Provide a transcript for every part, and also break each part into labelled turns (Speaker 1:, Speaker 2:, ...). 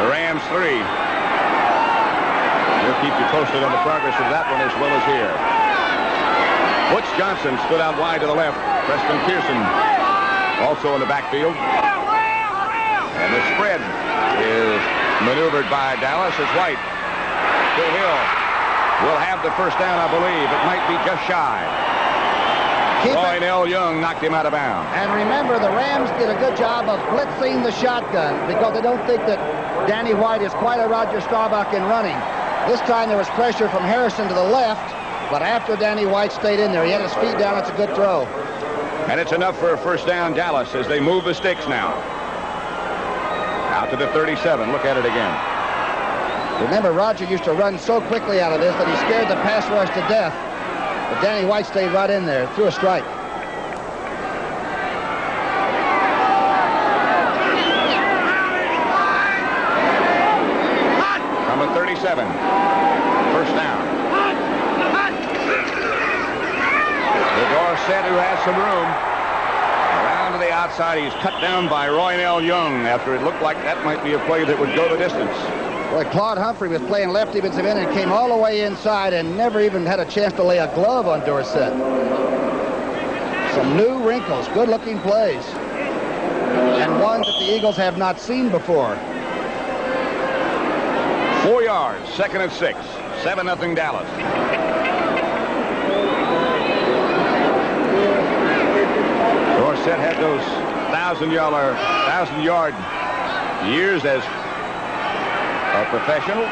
Speaker 1: The Rams 3. We'll keep you posted on the progress of that one as well as here. Butch Johnson stood out wide to the left. Preston Pearson also in the backfield. And the spread is maneuvered by Dallas as White. Bill Hill will have the first down, I believe. It might be just shy. Roy Young knocked him out of bounds.
Speaker 2: And remember, the Rams did a good job of blitzing the shotgun because they don't think that Danny White is quite a Roger Staubach in running. This time there was pressure from Harrison to the left, but after Danny White stayed in there, he had his feet down. It's a good throw.
Speaker 1: And it's enough for a first down, Dallas, as they move the sticks now. Out to the 37. Look at it again.
Speaker 2: Remember, Roger used to run so quickly out of this that he scared the pass rush to death. But Danny White stayed right in there, threw a strike.
Speaker 1: Number 37. First down. Dorsett, who has some room. Around to the outside. He's cut down by Roynell Young after it looked like that might be a play that would go the distance.
Speaker 2: Well, Claude Humphrey was playing left defensive end and came all the way inside and never even had a chance to lay a glove on Dorsett. Some new wrinkles, good-looking plays. And ones that the Eagles have not seen before.
Speaker 1: 4 yards, 2nd and 6. 7-0 Dallas. Dorsett had those 1,000-yard years as a professional.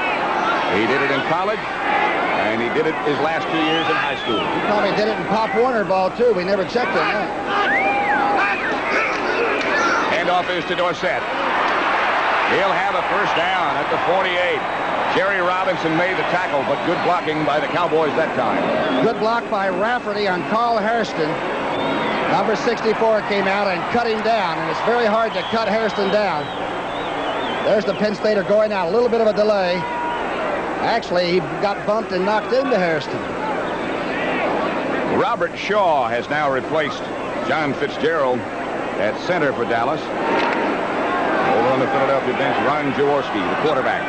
Speaker 1: He did it in college, and he did it his last 2 years in high school.
Speaker 2: He probably did it in Pop Warner ball, too. We never checked on that.
Speaker 1: Handoff is to Dorsett. He'll have a first down at the 48. Jerry Robinson made the tackle, but good blocking by the Cowboys that time.
Speaker 2: Good block by Rafferty on Carl Hairston. Number 64 came out and cut him down, and it's very hard to cut Hairston down. There's the Penn Stater going out. A little bit of a delay. Actually, he got bumped and knocked into Hairston.
Speaker 1: Robert Shaw has now replaced John Fitzgerald at center for Dallas. Over on the Philadelphia bench, Ron Jaworski, the quarterback.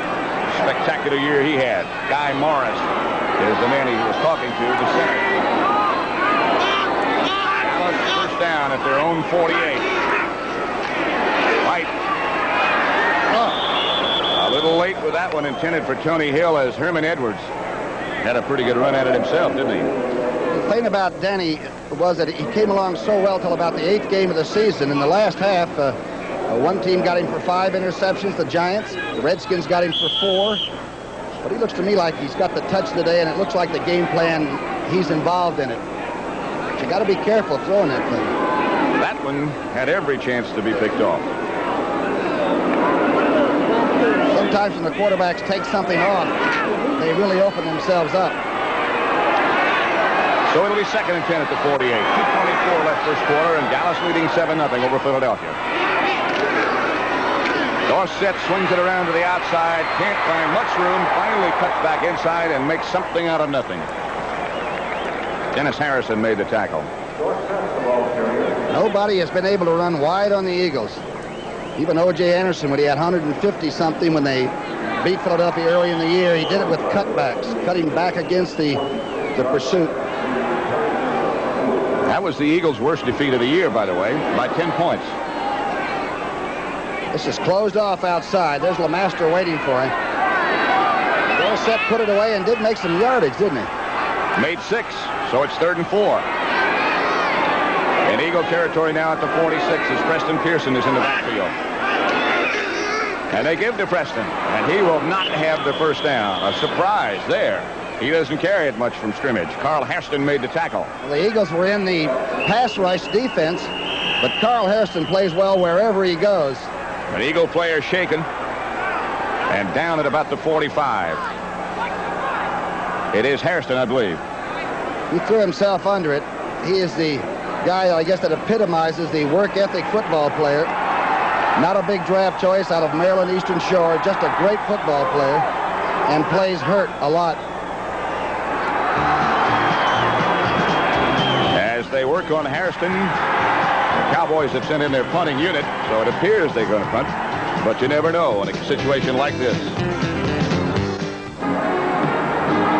Speaker 1: Spectacular year he had. Guy Morris is the man he was talking to, the center. Dallas first down at their own 48. White. A little late with that one, intended for Tony Hill, as Herman Edwards had a pretty good run at it himself, didn't he?
Speaker 2: The thing about Danny was that he came along so well till about the 8th game of the season. In the last half, one team got him for 5 interceptions, the Giants. The Redskins got him for 4. But he looks to me like he's got the touch today, and it looks like the game plan, he's involved in it. But you got to be careful throwing that thing.
Speaker 1: That one had every chance to be picked off.
Speaker 2: Sometimes when the quarterbacks take something off, they really open themselves up.
Speaker 1: So it'll be 2nd and 10 at the 48. 2:24 left first quarter, and Dallas leading 7-0 over Philadelphia. Dorsett swings it around to the outside. Can't find much room. Finally cuts back inside and makes something out of nothing. Dennis Harrison made the tackle.
Speaker 2: Nobody has been able to run wide on the Eagles. Even O.J. Anderson, when he had 150-something when they beat Philadelphia early in the year, he did it with cutbacks, cutting back against the pursuit.
Speaker 1: That was the Eagles' worst defeat of the year, by the way, by 10 points.
Speaker 2: This is closed off outside. There's LeMaster waiting for him. Dorsett put it away and did make some yardage, didn't he?
Speaker 1: Made 6, so it's 3rd and 4. In Eagle territory now at the 46 as Preston Pearson is in the backfield. And they give to Preston, and he will not have the first down. A surprise there. He doesn't carry it much from scrimmage. Carl Hairston made the tackle.
Speaker 2: Well, the Eagles were in the pass rush defense, but Carl Hairston plays well wherever he goes.
Speaker 1: An Eagle player shaken and down at about the 45. It is Hairston, I believe.
Speaker 2: He threw himself under it. He is the guy, I guess, that epitomizes the work ethic football player. Not a big draft choice out of Maryland Eastern Shore, just a great football player, and plays hurt a lot.
Speaker 1: As they work on Hairston, the Cowboys have sent in their punting unit, so it appears they're going to punt. But you never know in a situation like this.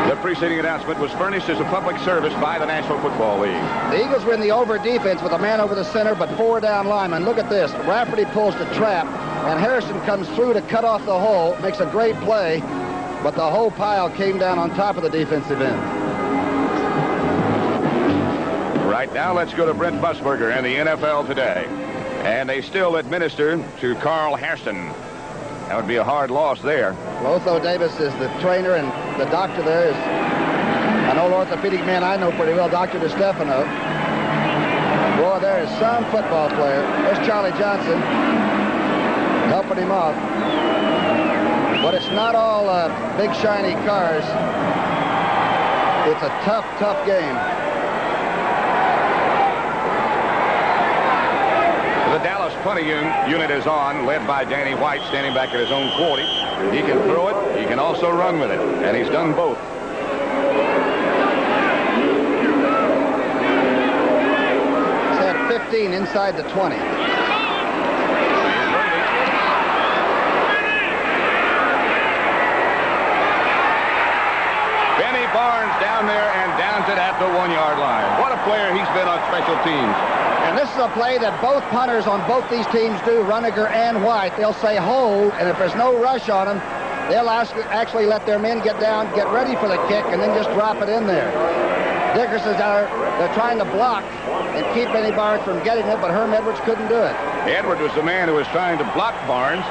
Speaker 1: The preceding announcement was furnished as a public service by the National Football League.
Speaker 2: The Eagles were in the over defense with a man over the center, but 4 down linemen. Look at this. Rafferty pulls the trap, and Harrison comes through to cut off the hole, makes a great play, but the whole pile came down on top of the defensive end.
Speaker 1: Right now, let's go to Brent Musburger and the NFL Today. And they still administer to Carl Hairston. That would be a hard loss there.
Speaker 2: Lotho Davis is the trainer, and the doctor there is an old orthopedic man I know pretty well, Dr. DeStefano. Boy, there is some football player. There's Charlie Johnson helping him off. But it's not all big, shiny cars. It's a tough, tough game.
Speaker 1: The Dallas punting unit is on, led by Danny White, standing back at his own 40. He can throw it. He can also run with it, and he's done both.
Speaker 2: He's had 15 inside the 20.
Speaker 1: Benny Barnes down there and downs it at the 1-yard line. What a player he's been on special teams.
Speaker 2: And this is a play that both punters on both these teams do, Runniger and White. They'll say hold, and if there's no rush on them, they'll actually let their men get down, get ready for the kick, and then just drop it in there. Dickerson's out there, they're trying to block and keep Benny Barnes from getting it, but Herm Edwards couldn't do it.
Speaker 1: Edwards was the man who was trying to block Barnes.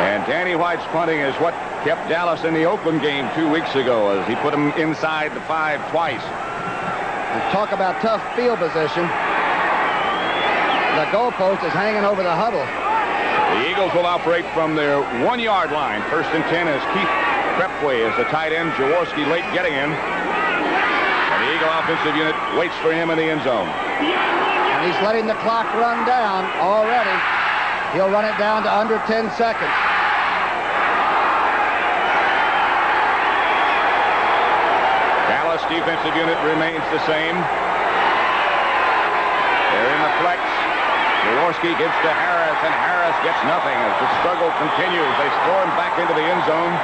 Speaker 1: And Danny White's punting is what kept Dallas in the Oakland game 2 weeks ago, as he put them inside the 5 twice.
Speaker 2: And talk about tough field position. The goalpost is hanging over the huddle.
Speaker 1: The Eagles will operate from their 1-yard line. 1st and 10 as Keith Crepway is the tight end. Jaworski late getting in. And the Eagle offensive unit waits for him in the end zone.
Speaker 2: And he's letting the clock run down already. He'll run it down to under 10 seconds.
Speaker 1: Defensive unit remains the same. They're in the flex. Jaworski gives to Harris, and Harris gets nothing as the struggle continues. They throw him back into the end zone,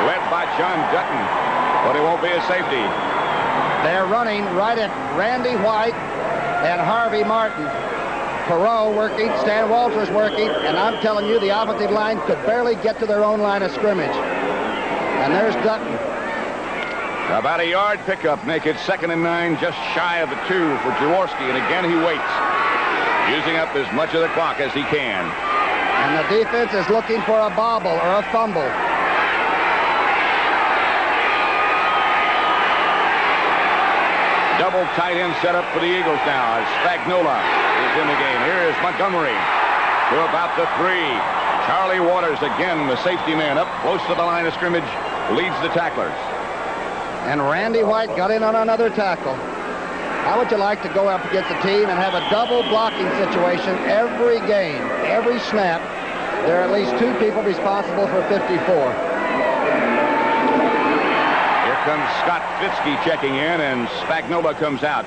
Speaker 1: led by John Dutton, but it won't be a safety.
Speaker 2: They're running right at Randy White and Harvey Martin. Perot working, Stan Walters working, and I'm telling you, the offensive line could barely get to their own line of scrimmage. And there's Dutton.
Speaker 1: About a yard pickup, make it 2nd and 9, just shy of the 2 for Jaworski, and again he waits, using up as much of the clock as he can.
Speaker 2: And the defense is looking for a bobble or a fumble.
Speaker 1: Double tight end setup for the Eagles now as Spagnola is in the game. Here is Montgomery to about the 3. Charlie Waters, again the safety man up close to the line of scrimmage, leads the tacklers.
Speaker 2: And Randy White got in on another tackle. How would you like to go up against a team and have a double blocking situation every game, every snap? There are at least 2 people responsible for 54.
Speaker 1: Here comes Scott Fitzke checking in, and Spagnola comes out.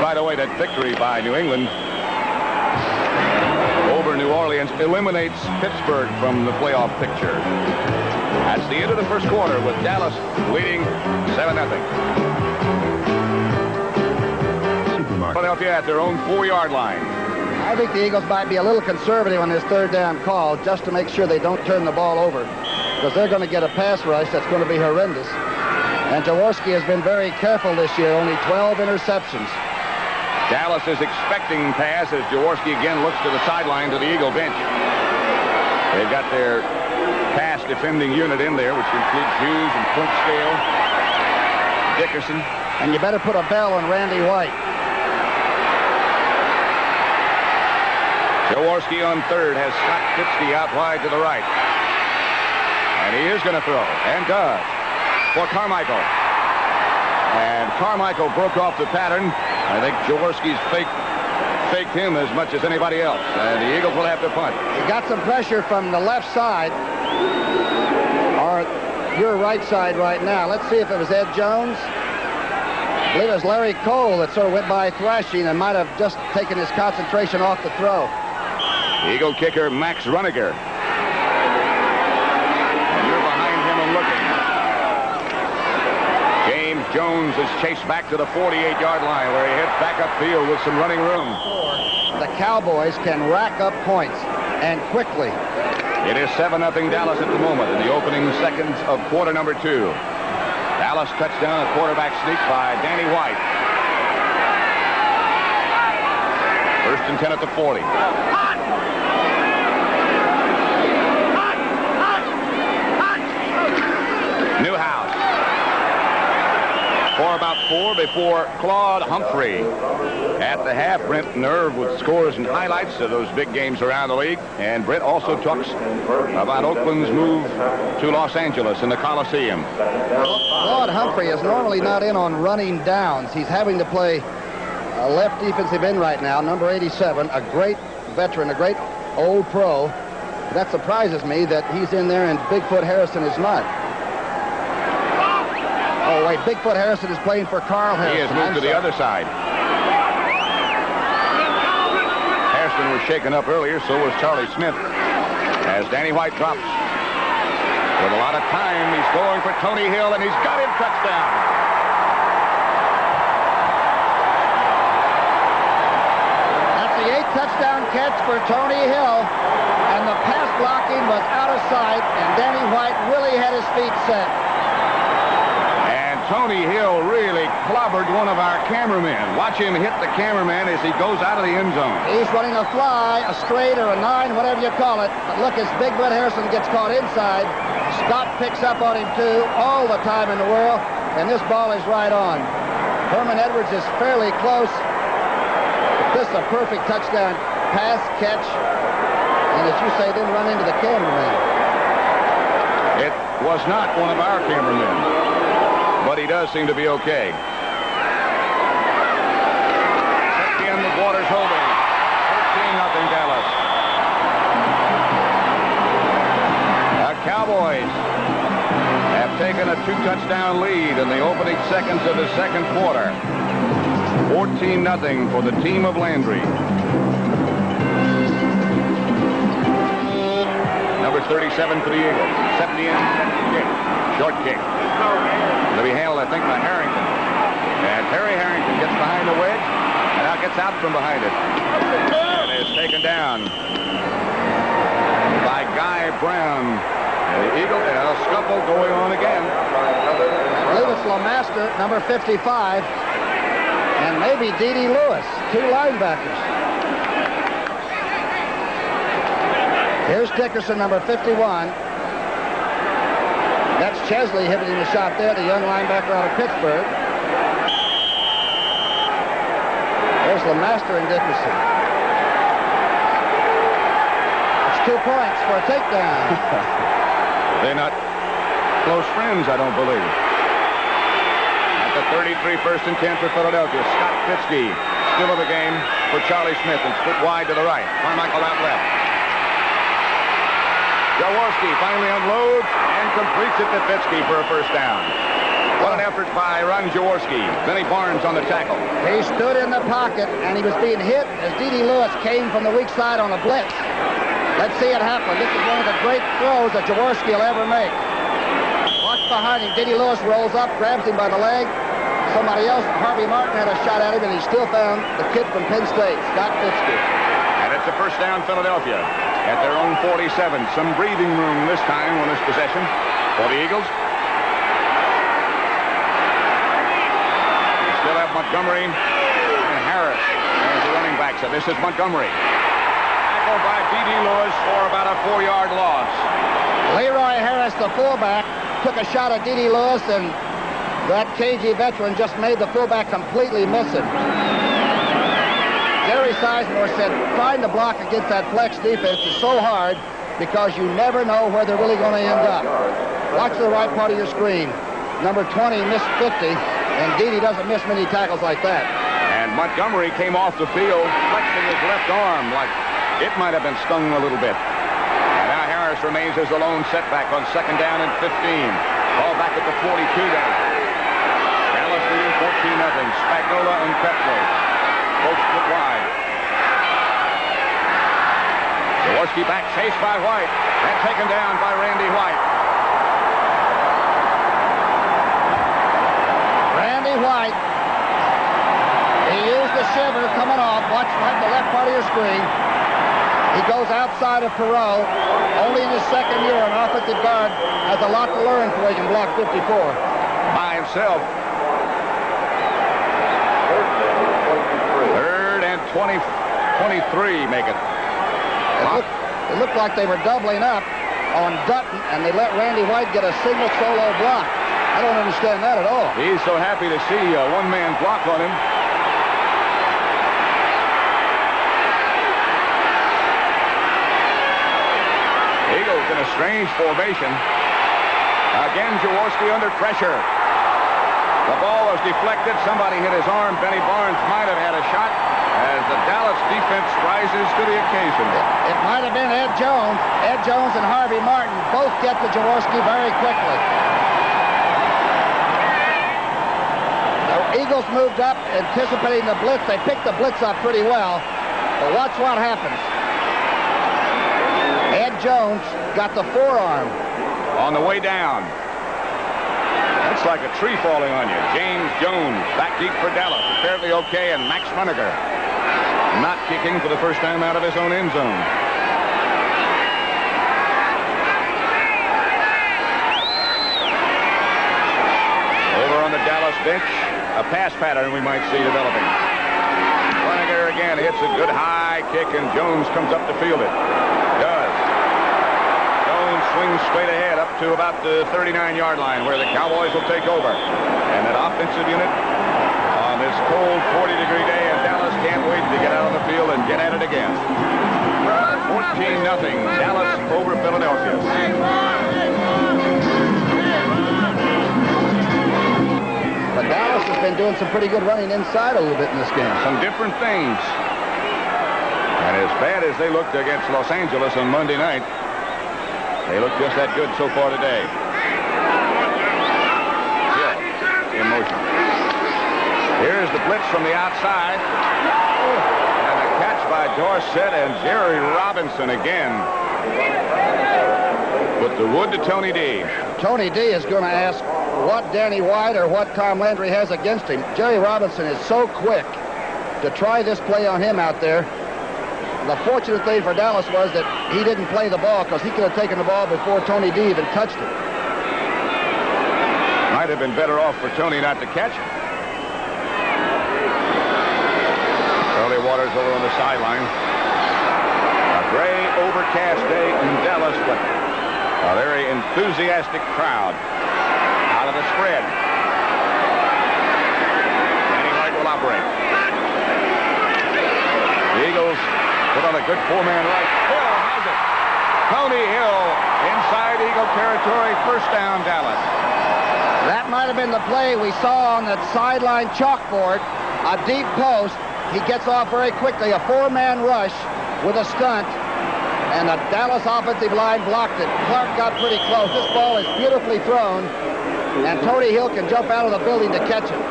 Speaker 1: By the way, that victory by New England over New Orleans eliminates Pittsburgh from the playoff picture. That's the end of the first quarter with Dallas leading 7-0. Philadelphia at their own 4-yard line.
Speaker 2: I think the Eagles might be a little conservative on this 3rd down call just to make sure they don't turn the ball over, because they're going to get a pass rush that's going to be horrendous. And Jaworski has been very careful this year, only 12 interceptions.
Speaker 1: Dallas is expecting pass as Jaworski again looks to the sideline to the Eagle bench. They've got their pass defending unit in there, which includes Hughes and Clint Scale, Dickerson.
Speaker 2: And you better put a bell on Randy White.
Speaker 1: Jaworski on 3rd has Scott Fitzke out wide to the right. And he is going to throw, and does, for Carmichael. And Carmichael broke off the pattern. I think Jaworski's faked him as much as anybody else. And the Eagles will have to punt.
Speaker 2: He got some pressure from the left side, or your right side right now. Let's see if it was Ed Jones. I believe it was Larry Cole that sort of went by thrashing and might have just taken his concentration off the throw.
Speaker 1: Eagle kicker Max Runiger. And you're behind him and looking. James Jones is chased back to the 48-yard line where he heads back upfield with some running room.
Speaker 2: The Cowboys can rack up points, and quickly.
Speaker 1: It is 7-0 Dallas at the moment in the opening seconds of quarter number 2. Dallas touchdown, a quarterback sneak by Danny White. 1st and 10 at the 40. Newhouse. For about 4 before Claude Humphrey. At the half, Brent Nerve with scores and highlights of those big games around the league. And Brent also talks about Oakland's move to Los Angeles in the Coliseum.
Speaker 2: Claude Humphrey is normally not in on running downs. He's having to play a left defensive end right now, number 87, a great veteran, a great old pro. That surprises me that he's in there and Bigfoot Harrison is not. Oh, wait, Bigfoot Harrison is playing for Carl Harrison.
Speaker 1: He has moved to the other side. Harrison was shaken up earlier, so was Charlie Smith. As Danny White drops. With a lot of time, he's going for Tony Hill, and he's got him. Touchdown.
Speaker 2: That's the 8th touchdown catch for Tony Hill. And the pass blocking was out of sight, and Danny White really had his feet set.
Speaker 1: Tony Hill really clobbered one of our cameramen. Watch him hit the cameraman as he goes out of the end zone.
Speaker 2: He's running a fly, a straight, or a 9, whatever you call it. But look, as Bigfoot Harrison gets caught inside, Scott picks up on him, too, all the time in the world, and this ball is right on. Herman Edwards is fairly close. This is a perfect touchdown pass, catch, and as you say, then run into the cameraman.
Speaker 1: It was not one of our cameramen. But he does seem to be okay. Again, the water's holding. 13-0 Dallas. The Cowboys have taken a 2-touchdown lead in the opening seconds of the second quarter. 14-0 for the team of Landry. Number 37 for the Eagles. 70 in, kick. Short kick. To be handled, I think, by Harrington. And Terry Harrington gets behind the wedge and now gets out from behind it. And is taken down by Guy Brown. And the Eagle, and a scuffle going on again.
Speaker 2: I believe it's LeMaster, number 55, and maybe D.D. Lewis, 2 linebackers. Here's Dickerson, number 51. That's Chesley hitting the shot there, the young linebacker out of Pittsburgh. There's LeMaster and Dickerson. It's 2 points for a takedown.
Speaker 1: They're not close friends, I don't believe. At the 33, 1st and 10 for Philadelphia. Scott Fitzke still in the game for Charlie Smith and split wide to the right. Carmichael out left. Jaworski finally unloads and completes it to Fitzke for a 1st down. What an effort by Ron Jaworski. Benny Barnes on the tackle.
Speaker 2: He stood in the pocket, and he was being hit as D.D. Lewis came from the weak side on a blitz. Let's see it happen. This is one of the great throws that Jaworski will ever make. Watch behind him. D.D. Lewis rolls up, grabs him by the leg. Somebody else, Harvey Martin, had a shot at him, and he still found the kid from Penn State, Scott Fitzke.
Speaker 1: And it's a 1st down Philadelphia. At their own 47. Some breathing room this time on this possession for the Eagles. Still have Montgomery and Harris as the running backs. So this is Montgomery. Tackled by D.D. Lewis for about a 4-yard loss.
Speaker 2: Leroy Harris, the fullback, took a shot at D.D. Lewis, and that KG veteran just made the fullback completely miss him. Jerry Sizemore said trying to block against that flex defense is so hard because you never know where they're really going to end up. Watch the right part of your screen. Number 20 missed 50, and Dede doesn't miss many tackles like that.
Speaker 1: And Montgomery came off the field flexing his left arm like it might have been stung a little bit. And now Harris remains as the lone setback on 2nd down and 15. Ball back at the 42 now. Dallas leading Spagnola and Petro both split wide. Jaworski back, chased by White, and taken down by Randy White.
Speaker 2: Randy White. He used the shiver coming off. Watch right the left part of your screen. He goes outside of Perot. Only in his second year, an offensive guard has a lot to learn before he can block 54.
Speaker 1: By himself. 3rd and 23 make it.
Speaker 2: It looked like they were doubling up on Dutton, and they let Randy White get a single solo block. I don't understand that at all.
Speaker 1: He's so happy to see a one-man block on him. Eagles in a strange formation. Again, Jaworski under pressure. The ball was deflected. Somebody hit his arm. Benny Barnes might have had a shot as the Dallas defense rises to the occasion.
Speaker 2: It might have been Ed Jones. Ed Jones and Harvey Martin both get to Jaworski very quickly. The Eagles moved up, anticipating the blitz. They picked the blitz up pretty well. But watch what happens. Ed Jones got the forearm.
Speaker 1: On the way down. That's like a tree falling on you. James Jones back deep for Dallas. Apparently okay, and Max Monagher not kicking for the first time out of his own end zone. Over on the Dallas bench, a pass pattern we might see developing. Monagher again hits a good high kick, and Jones comes up to field it. Does. Jones swings straight ahead up to about the 39-yard line where the Cowboys will take over. And that offensive unit on this cold 40-degree day in Dallas can't wait to get out on the field and get at it again. 14-0, Dallas over Philadelphia.
Speaker 2: But Dallas has been doing some pretty good running inside a little bit in this game.
Speaker 1: Some different things. And as bad as they looked against Los Angeles on Monday night, they look just that good so far today. Hill in motion. Here's the blitz from the outside. And a catch by Dorsett, and Jerry Robinson again. Put the wood to Tony D.
Speaker 2: Tony D is going to ask what Danny White or what Tom Landry has against him. Jerry Robinson is so quick to try this play on him out there. The fortunate thing for Dallas was that he didn't play the ball, because he could have taken the ball before Tony D even touched it.
Speaker 1: Might have been better off for Tony not to catch it. Charlie Waters over on the sideline. A gray, overcast day in Dallas, but a very enthusiastic crowd. Out of the spread. Danny White will operate. The Eagles put on a good four-man rush. Hill has it. Tony Hill inside Eagle territory. First down, Dallas.
Speaker 2: That might have been the play we saw on that sideline chalkboard. A deep post. He gets off very quickly. A four-man rush with a stunt. And the Dallas offensive line blocked it. Clark got pretty close. This ball is beautifully thrown. And Tony Hill can jump out of the building to catch it.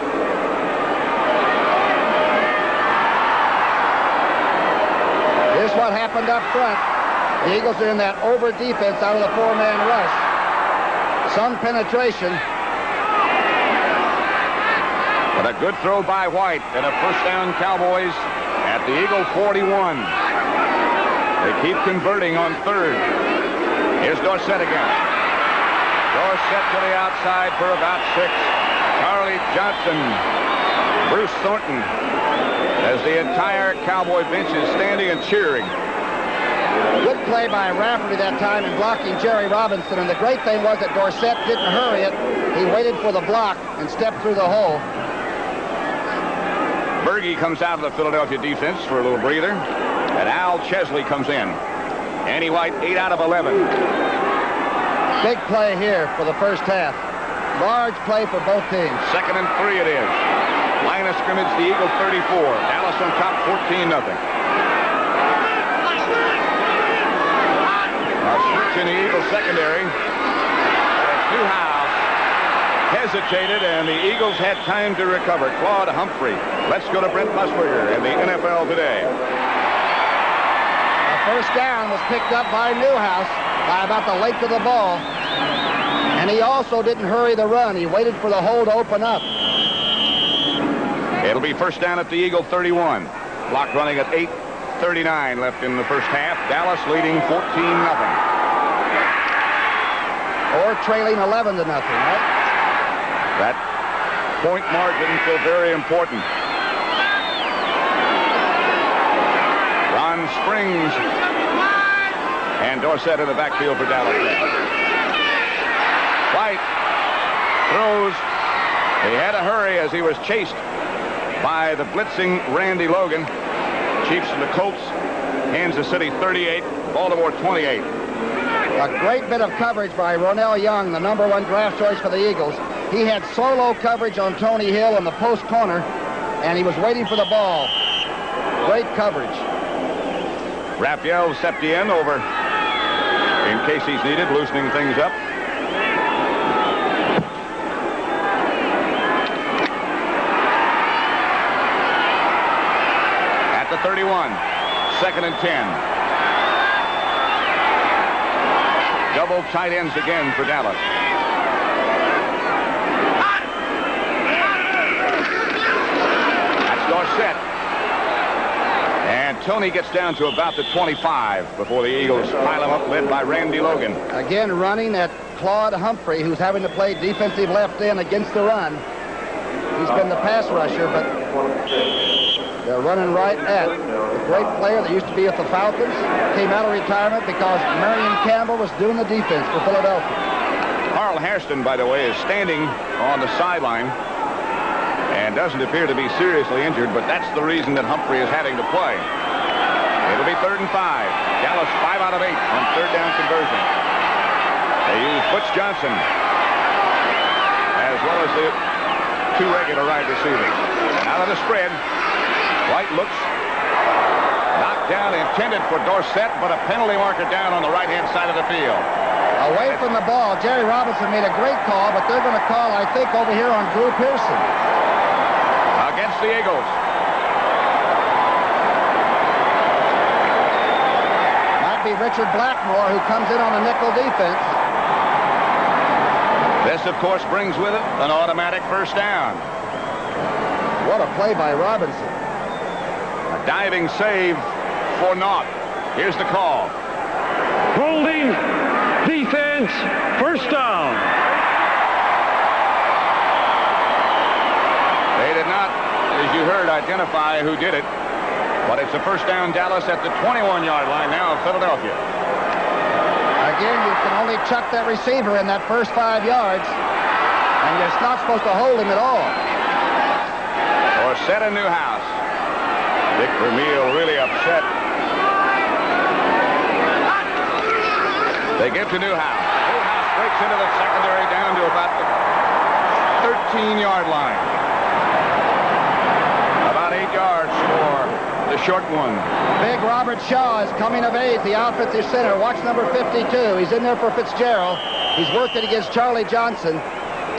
Speaker 2: Here's what happened up front. The Eagles are in that over defense out of the four-man rush. Some penetration.
Speaker 1: But a good throw by White, and a first down Cowboys at the Eagle 41. They keep converting on third. Here's Dorsett again. Dorsett to the outside for about 6. Charlie Johnson, Bruce Thornton, as the entire Cowboy bench is standing and cheering.
Speaker 2: Good play by Rafferty that time in blocking Jerry Robinson, and the great thing was that Dorsett didn't hurry it. He waited for the block and stepped through the hole.
Speaker 1: Berge comes out of the Philadelphia defense for a little breather, and Al Chesley comes in. Danny White, 8 out of 11.
Speaker 2: Big play here for the first half. Large play for both teams.
Speaker 1: 2nd and 3 it is. Line of scrimmage, the Eagle 34. Dallas on top, 14-0. A switch in the Eagle secondary. And it's Newhouse hesitated, and the Eagles had time to recover. Claude Humphrey. Let's go to Brent Musburger in the NFL Today.
Speaker 2: The first down was picked up by Newhouse by about the length of the ball. And he also didn't hurry the run. He waited for the hole to open up.
Speaker 1: It'll be first down at the Eagle 31. Clock running at 8:39 left in the first half. Dallas leading 14-0.
Speaker 2: Or trailing 11-0, right?
Speaker 1: That point margin so very important. Ron Springs and Dorsett in the backfield for Dallas. White throws. He had to hurry as he was chased by the blitzing Randy Logan. Chiefs and the Colts. Kansas City 38, Baltimore 28.
Speaker 2: A great bit of coverage by Ronell Young, the #1 draft choice for the Eagles. He had solo coverage on Tony Hill in the post corner, and he was waiting for the ball. Great coverage.
Speaker 1: Raphael Septien over in case he's needed, loosening things up. At the 31, 2nd and 10. Double tight ends again for Dallas. That's Dorsett. And Tony gets down to about the 25 before the Eagles pile him up, led by Randy Logan.
Speaker 2: Again running at Claude Humphrey, who's having to play defensive left end against the run. He's been the pass rusher, but they're running right at the great player that used to be with the Falcons. Came out of retirement because Marion Campbell was doing the defense for Philadelphia.
Speaker 1: Carl Hairston, by the way, is standing on the sideline and doesn't appear to be seriously injured, but that's the reason that Humphrey is having to play. It'll be 3rd and 5. Dallas 5 out of 8 on 3rd down conversion. They use Butch Johnson as well as the 2 regular wide receivers. And out of the spread, White looks. Knocked down, intended for Dorsett, but a penalty marker down on the right-hand side of the field.
Speaker 2: Away from the ball, Jerry Robinson made a great call, but they're going to call, I think, over here on Drew Pearson.
Speaker 1: Against the Eagles.
Speaker 2: Might be Richard Blackmore, who comes in on a nickel defense.
Speaker 1: This, of course, brings with it an automatic first down.
Speaker 2: What a play by Robinson.
Speaker 1: A diving save for naught. Here's the call.
Speaker 3: Holding, defense, first down.
Speaker 1: They did not, as you heard, identify who did it. But it's a first down, Dallas at the 21-yard line now of Philadelphia.
Speaker 2: Again, you can only chuck that receiver in that first 5 yards, and you're not supposed to hold him at all.
Speaker 1: Or set a Newhouse. Dick Vermeil really upset. They give to Newhouse. Newhouse breaks into the secondary down to about the 13-yard line. About 8 yards for the short one.
Speaker 2: Big Robert Shaw is coming of age, the offensive center. Watch number 52. He's in there for Fitzgerald. He's working against Charlie Johnson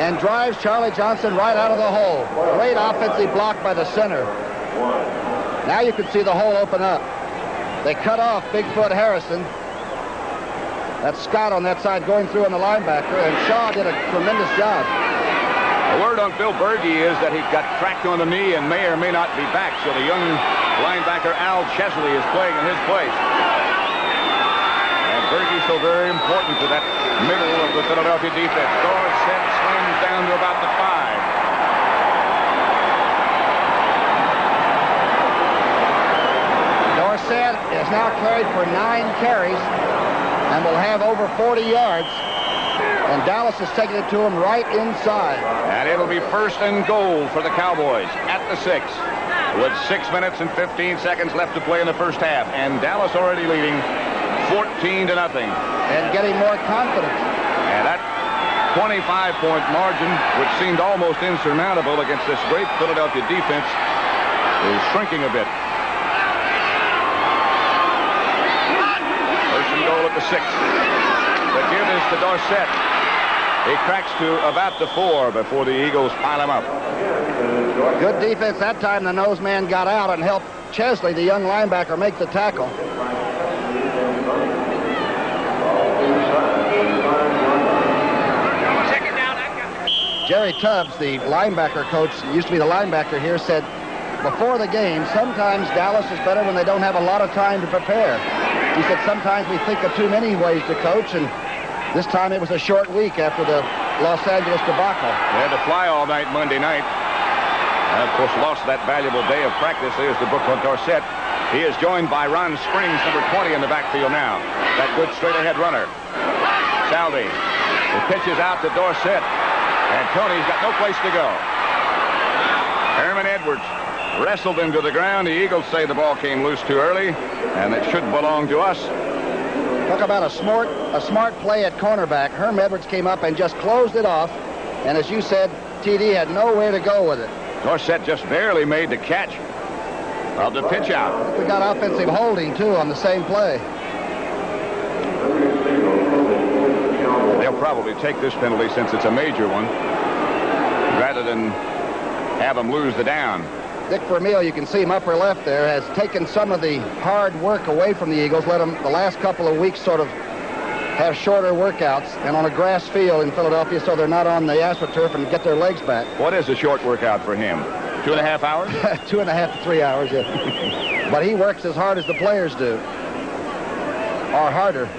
Speaker 2: and drives Charlie Johnson right out of the hole. Great offensive block by the center. Now you can see the hole open up. They cut off Bigfoot Harrison. That's Scott on that side going through on the linebacker, and Shaw did a tremendous job.
Speaker 1: The word on Bill Berge is that he got cracked on the knee and may or may not be back, so the young linebacker Al Chesley is playing in his place. And Berge so very important to that middle of the Philadelphia defense. Dorsett slams down to about the 5.
Speaker 2: Dorsett is now carried for 9 carries and will have over 40 yards. And Dallas is taking it to him right inside.
Speaker 1: And it'll be first and goal for the Cowboys at the 6 with 6 minutes and 15 seconds left to play in the first half. And Dallas already leading 14-0.
Speaker 2: And getting more confidence.
Speaker 1: And that 25-point margin, which seemed almost insurmountable against this great Philadelphia defense, is shrinking a bit. First and goal at the 6. The give is to Dorsett. He cracks to about the 4 before the Eagles pile him up.
Speaker 2: Good defense that time. The nose man got out and helped Chesley, the young linebacker, make the tackle. Jerry Tubbs, the linebacker coach, used to be the linebacker here, said before the game, sometimes Dallas is better when they don't have a lot of time to prepare. He said sometimes we think of too many ways to coach, and this time it was a short week after the Los Angeles debacle.
Speaker 1: They had to fly all night Monday night. And, of course, lost that valuable day of practice. There's the Brooklyn Dorsett. He is joined by Ron Springs, number 20 in the backfield now. That good straight-ahead runner. Salvi. The pitch is out to Dorsett. And Tony's got no place to go. Herman Edwards wrestled him to the ground. The Eagles say the ball came loose too early, and it should belong to us.
Speaker 2: Talk about a smart play at cornerback. Herm Edwards came up and just closed it off. And as you said, TD had nowhere to go with it.
Speaker 1: Dorsett just barely made the catch of the pitch out.
Speaker 2: We got offensive holding, too, on the same play.
Speaker 1: They'll probably take this penalty since it's a major one, rather than have them lose the down.
Speaker 2: Dick Vermeil, you can see him upper left there, has taken some of the hard work away from the Eagles, let them the last couple of weeks sort of have shorter workouts and on a grass field in Philadelphia so they're not on the AstroTurf and get their legs back.
Speaker 1: What is a short workout for him? 2.5 hours?
Speaker 2: 2.5 to 3 hours, yeah. But he works as hard as the players do, or harder.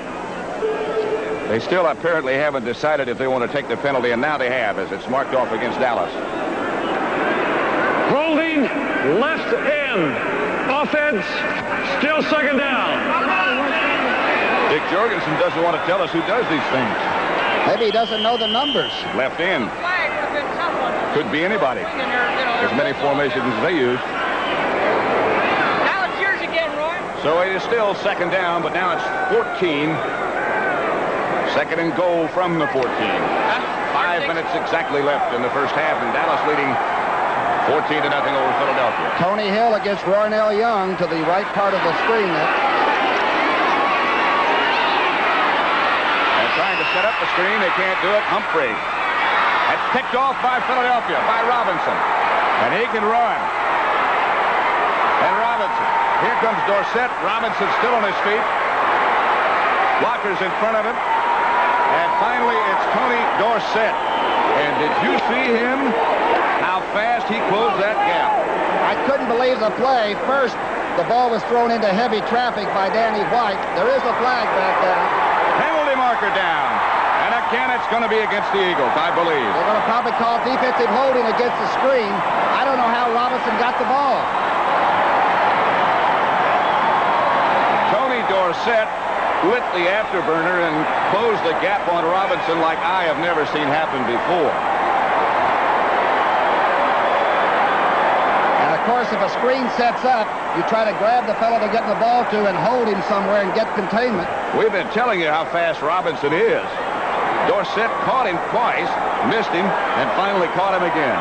Speaker 1: They still apparently haven't decided if they want to take the penalty, and now they have, as it's marked off against Dallas.
Speaker 3: Holding left end. Offense, still second down.
Speaker 1: Dick Jorgensen doesn't want to tell us who does these things.
Speaker 2: Maybe he doesn't know the numbers.
Speaker 1: Left end. Could be anybody. As many formations as they use.
Speaker 4: Now it's yours again, Roy.
Speaker 1: So it is still second down, but now it's 14. Second and goal from the 14. 5 minutes exactly left in the first half, and Dallas leading 14-0 over Philadelphia.
Speaker 2: Tony Hill against Roynell Young to the right part of the screen.
Speaker 1: They're trying to set up the screen. They can't do it. Humphrey. That's picked off by Philadelphia, by Robinson. And he can run. And Robinson. Here comes Dorsett. Robinson still on his feet. Blockers in front of him. And finally, it's Tony Dorsett. And did you see him? How fast he closed that gap.
Speaker 2: I couldn't believe the play. First, the ball was thrown into heavy traffic by Danny White. There is a flag back down.
Speaker 1: Penalty marker down. And again, it's going to be against the Eagles, I believe.
Speaker 2: They're going to probably call defensive holding against the screen. I don't know how Robinson got the ball.
Speaker 1: Tony Dorsett lit the afterburner and closed the gap on Robinson like I have never seen happen before.
Speaker 2: And of course, if a screen sets up, you try to grab the fellow they're getting the ball to and hold him somewhere and get containment.
Speaker 1: We've been telling you how fast Robinson is. Dorsett caught him twice, missed him, and finally caught him again.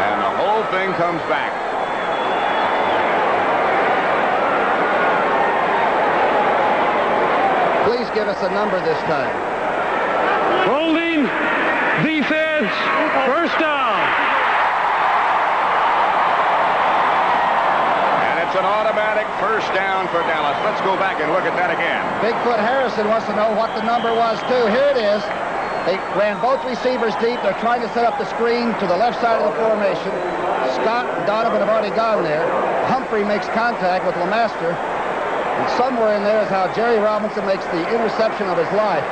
Speaker 1: And the whole thing comes back.
Speaker 2: Please give us a number this time.
Speaker 3: Holding, defense, first down.
Speaker 1: And it's an automatic first down for Dallas. Let's go back and look at that again.
Speaker 2: Bigfoot Harrison wants to know what the number was, too. Here it is. They ran both receivers deep. They're trying to set up the screen to the left side of the formation. Scott and Donovan have already gone there. Humphrey makes contact with LeMaster. And somewhere in there is how Jerry Robinson makes the interception of his life.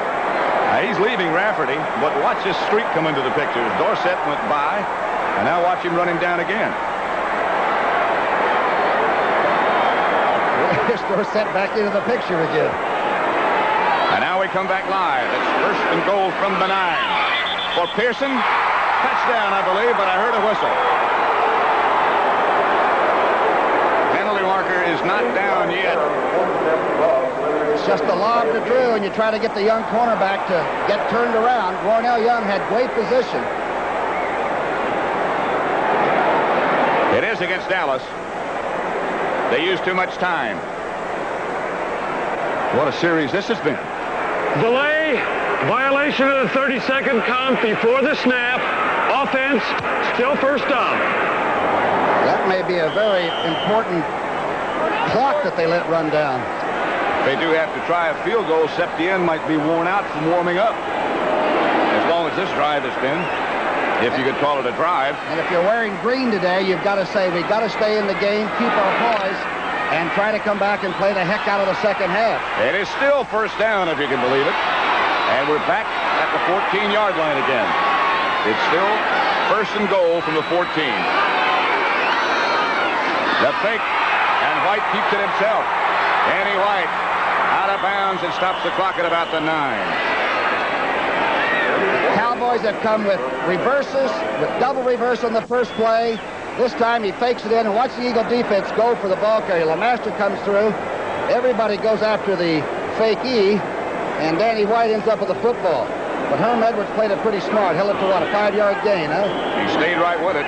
Speaker 1: Now, he's leaving Rafferty, but watch this streak come into the picture. Dorsett went by, and now watch him run him down again.
Speaker 2: Here's Dorsett back into the picture again.
Speaker 1: And now we come back live. It's first and goal from the 9. For Pearson, touchdown, I believe, but I heard a whistle. Penalty marker is not down yet.
Speaker 2: It's just a lob to Drew, and you try to get the young cornerback to get turned around. Roynell Young had great position.
Speaker 1: It is against Dallas. They used too much time. What a series this has been.
Speaker 3: Delay, play, violation of the 30-second count before the snap. Offense, still first down.
Speaker 2: That may be a very important clock that they let run down.
Speaker 1: They do have to try a field goal. Septien might be worn out from warming up. As long as this drive has been, if you could call it a drive.
Speaker 2: And if you're wearing green today, you've got to say, we've got to stay in the game, keep our poise, and try to come back and play the heck out of the second half.
Speaker 1: It is still first down, if you can believe it. And we're back at the 14-yard line again. It's still first and goal from the 14. The fake, and White keeps it himself. Danny White out of bounds and stops the clock at about the 9.
Speaker 2: Cowboys have come with reverses, with double reverse on the first play. This time he fakes it in, and watch the Eagle defense go for the ball carrier. LeMaster comes through. Everybody goes after the fake E, and Danny White ends up with the football. But Herm Edwards played it pretty smart. Held it to what, a 5-yard gain, huh?
Speaker 1: He stayed right with it.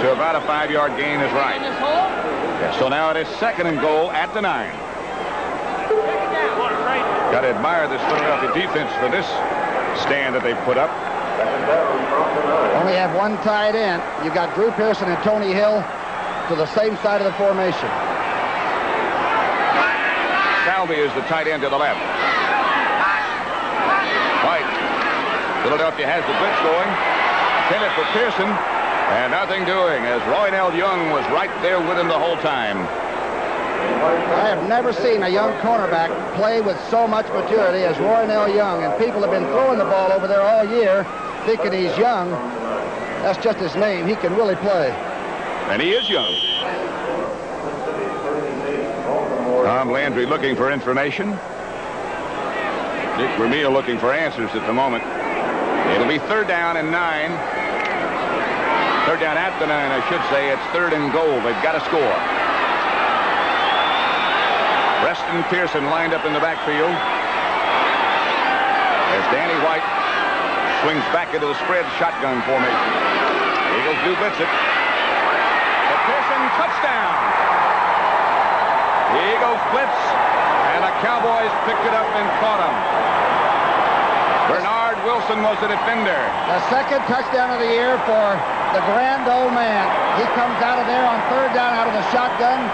Speaker 1: So about a 5-yard gain is right. Yeah, so now it is second and goal at the 9. Got to admire this Philadelphia defense for this stand that they put up.
Speaker 2: Only have one tight end. You've got Drew Pearson and Tony Hill to the same side of the formation.
Speaker 1: Salvi is the tight end to the left. White. Philadelphia has the blitz going. Intended for Pearson. And nothing doing as Roynell Young was right there with him the whole time.
Speaker 2: I have never seen a young cornerback play with so much maturity as Roynell Young. And people have been throwing the ball over there all year thinking he's young. That's just his name. He can really play.
Speaker 1: And he is young. Tom Landry looking for information. Dick Vermeil looking for answers at the moment. It'll be third down and 9. Third down at the 9, I should say. It's third and goal. They've got to score. Preston Pearson lined up in the backfield. As Danny White swings back into the spread shotgun formation. Eagles do blitz it. The Pearson touchdown. The Eagles blitz, and the Cowboys picked it up and caught him. Bernard Wilson was the defender.
Speaker 2: The second touchdown of the year for the grand old man. He comes out of there on third down out of the shotgun,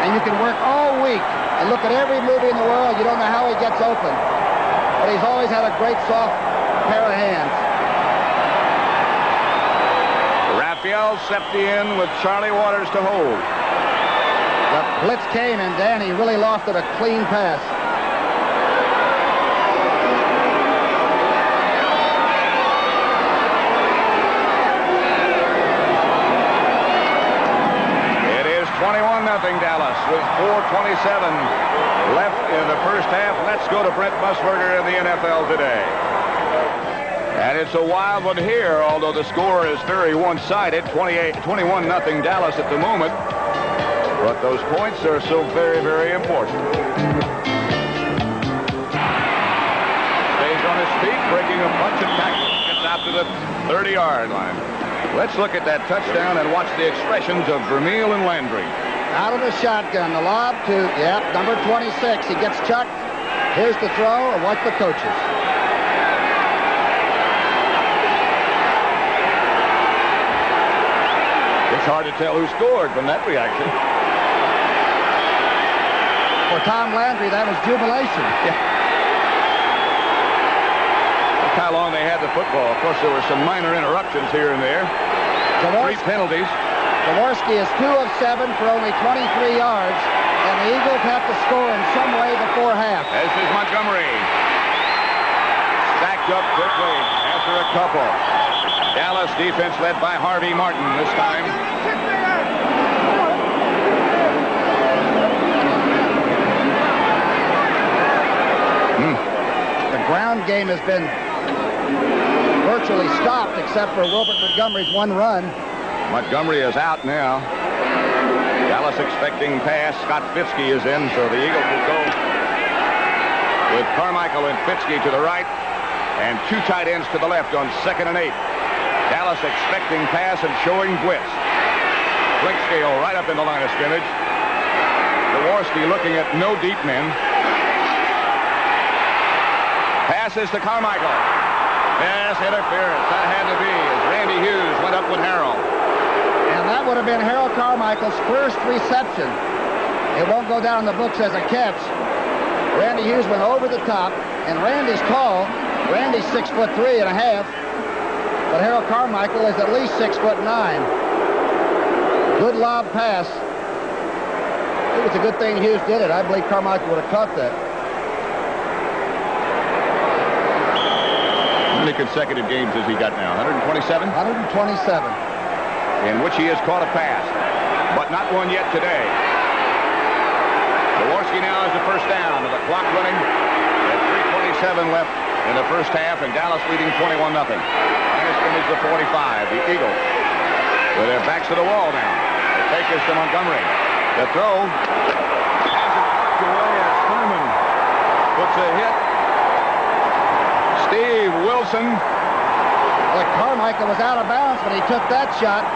Speaker 2: and you can work all week and look at every movie in the world. You don't know how he gets open. But he's always had a great soft pair of hands.
Speaker 1: Raphael Septien with Charlie Waters to hold.
Speaker 2: The blitz came, and Danny really lofted a clean pass.
Speaker 1: It is 21-0 Dallas with 4:27 left in the first half. Let's go to Brent Musburger in the NFL Today. And it's a wild one here, although the score is very one-sided, 21-0 Dallas at the moment. But those points are so very, very important. Stays on his feet, breaking a bunch of tackles. Gets out to the 30-yard line. Let's look at that touchdown and watch the expressions of Vermeil and Landry.
Speaker 2: Out of the shotgun, the lob to, number 26. He gets chucked. Here's the throw, and watch the coaches.
Speaker 1: It's hard to tell who scored from that reaction.
Speaker 2: For Tom Landry, that was jubilation.
Speaker 1: Yeah. That's how long they had the football. Of course, there were some minor interruptions here and there. 3 penalties.
Speaker 2: Jaworski is 2 of 7 for only 23 yards, and the Eagles have to score in some way before half.
Speaker 1: As is Montgomery. Stacked up quickly after a couple. Dallas defense led by Harvey Martin this time.
Speaker 2: The ground game has been virtually stopped except for Robert Montgomery's one run.
Speaker 1: Montgomery is out now. Dallas expecting pass. Scott Fitzke is in, so the Eagles will go with Carmichael and Fitzke to the right and 2 tight ends to the left on 2nd and 8. Dallas expecting pass and showing blitz. Flickscale right up in the line of scrimmage. Jaworski looking at no deep men. Passes to Carmichael. Yes, interference. That had to be as Randy Hughes went up with Harold.
Speaker 2: And that would have been Harold Carmichael's first reception. It won't go down in the books as a catch. Randy Hughes went over the top, and Randy's tall. Randy's 6'3.5", but Harold Carmichael is at least 6'9". Good lob pass. It was a good thing Hughes did it. I believe Carmichael would have caught that.
Speaker 1: How many consecutive games has he got now? 127?
Speaker 2: 127.
Speaker 1: In which he has caught a pass, but not one yet today. Jaworski now has the first down, and the clock running at 3:27 left in the first half, and Dallas leading 21-0. Minus scrimmage the 45. The Eagles with their backs to the wall now. The fake is to Montgomery. The throw has it tucked away as Thurman puts a hit. Steve Wilson.
Speaker 2: Well, Carmichael was out of bounds when he took that shot.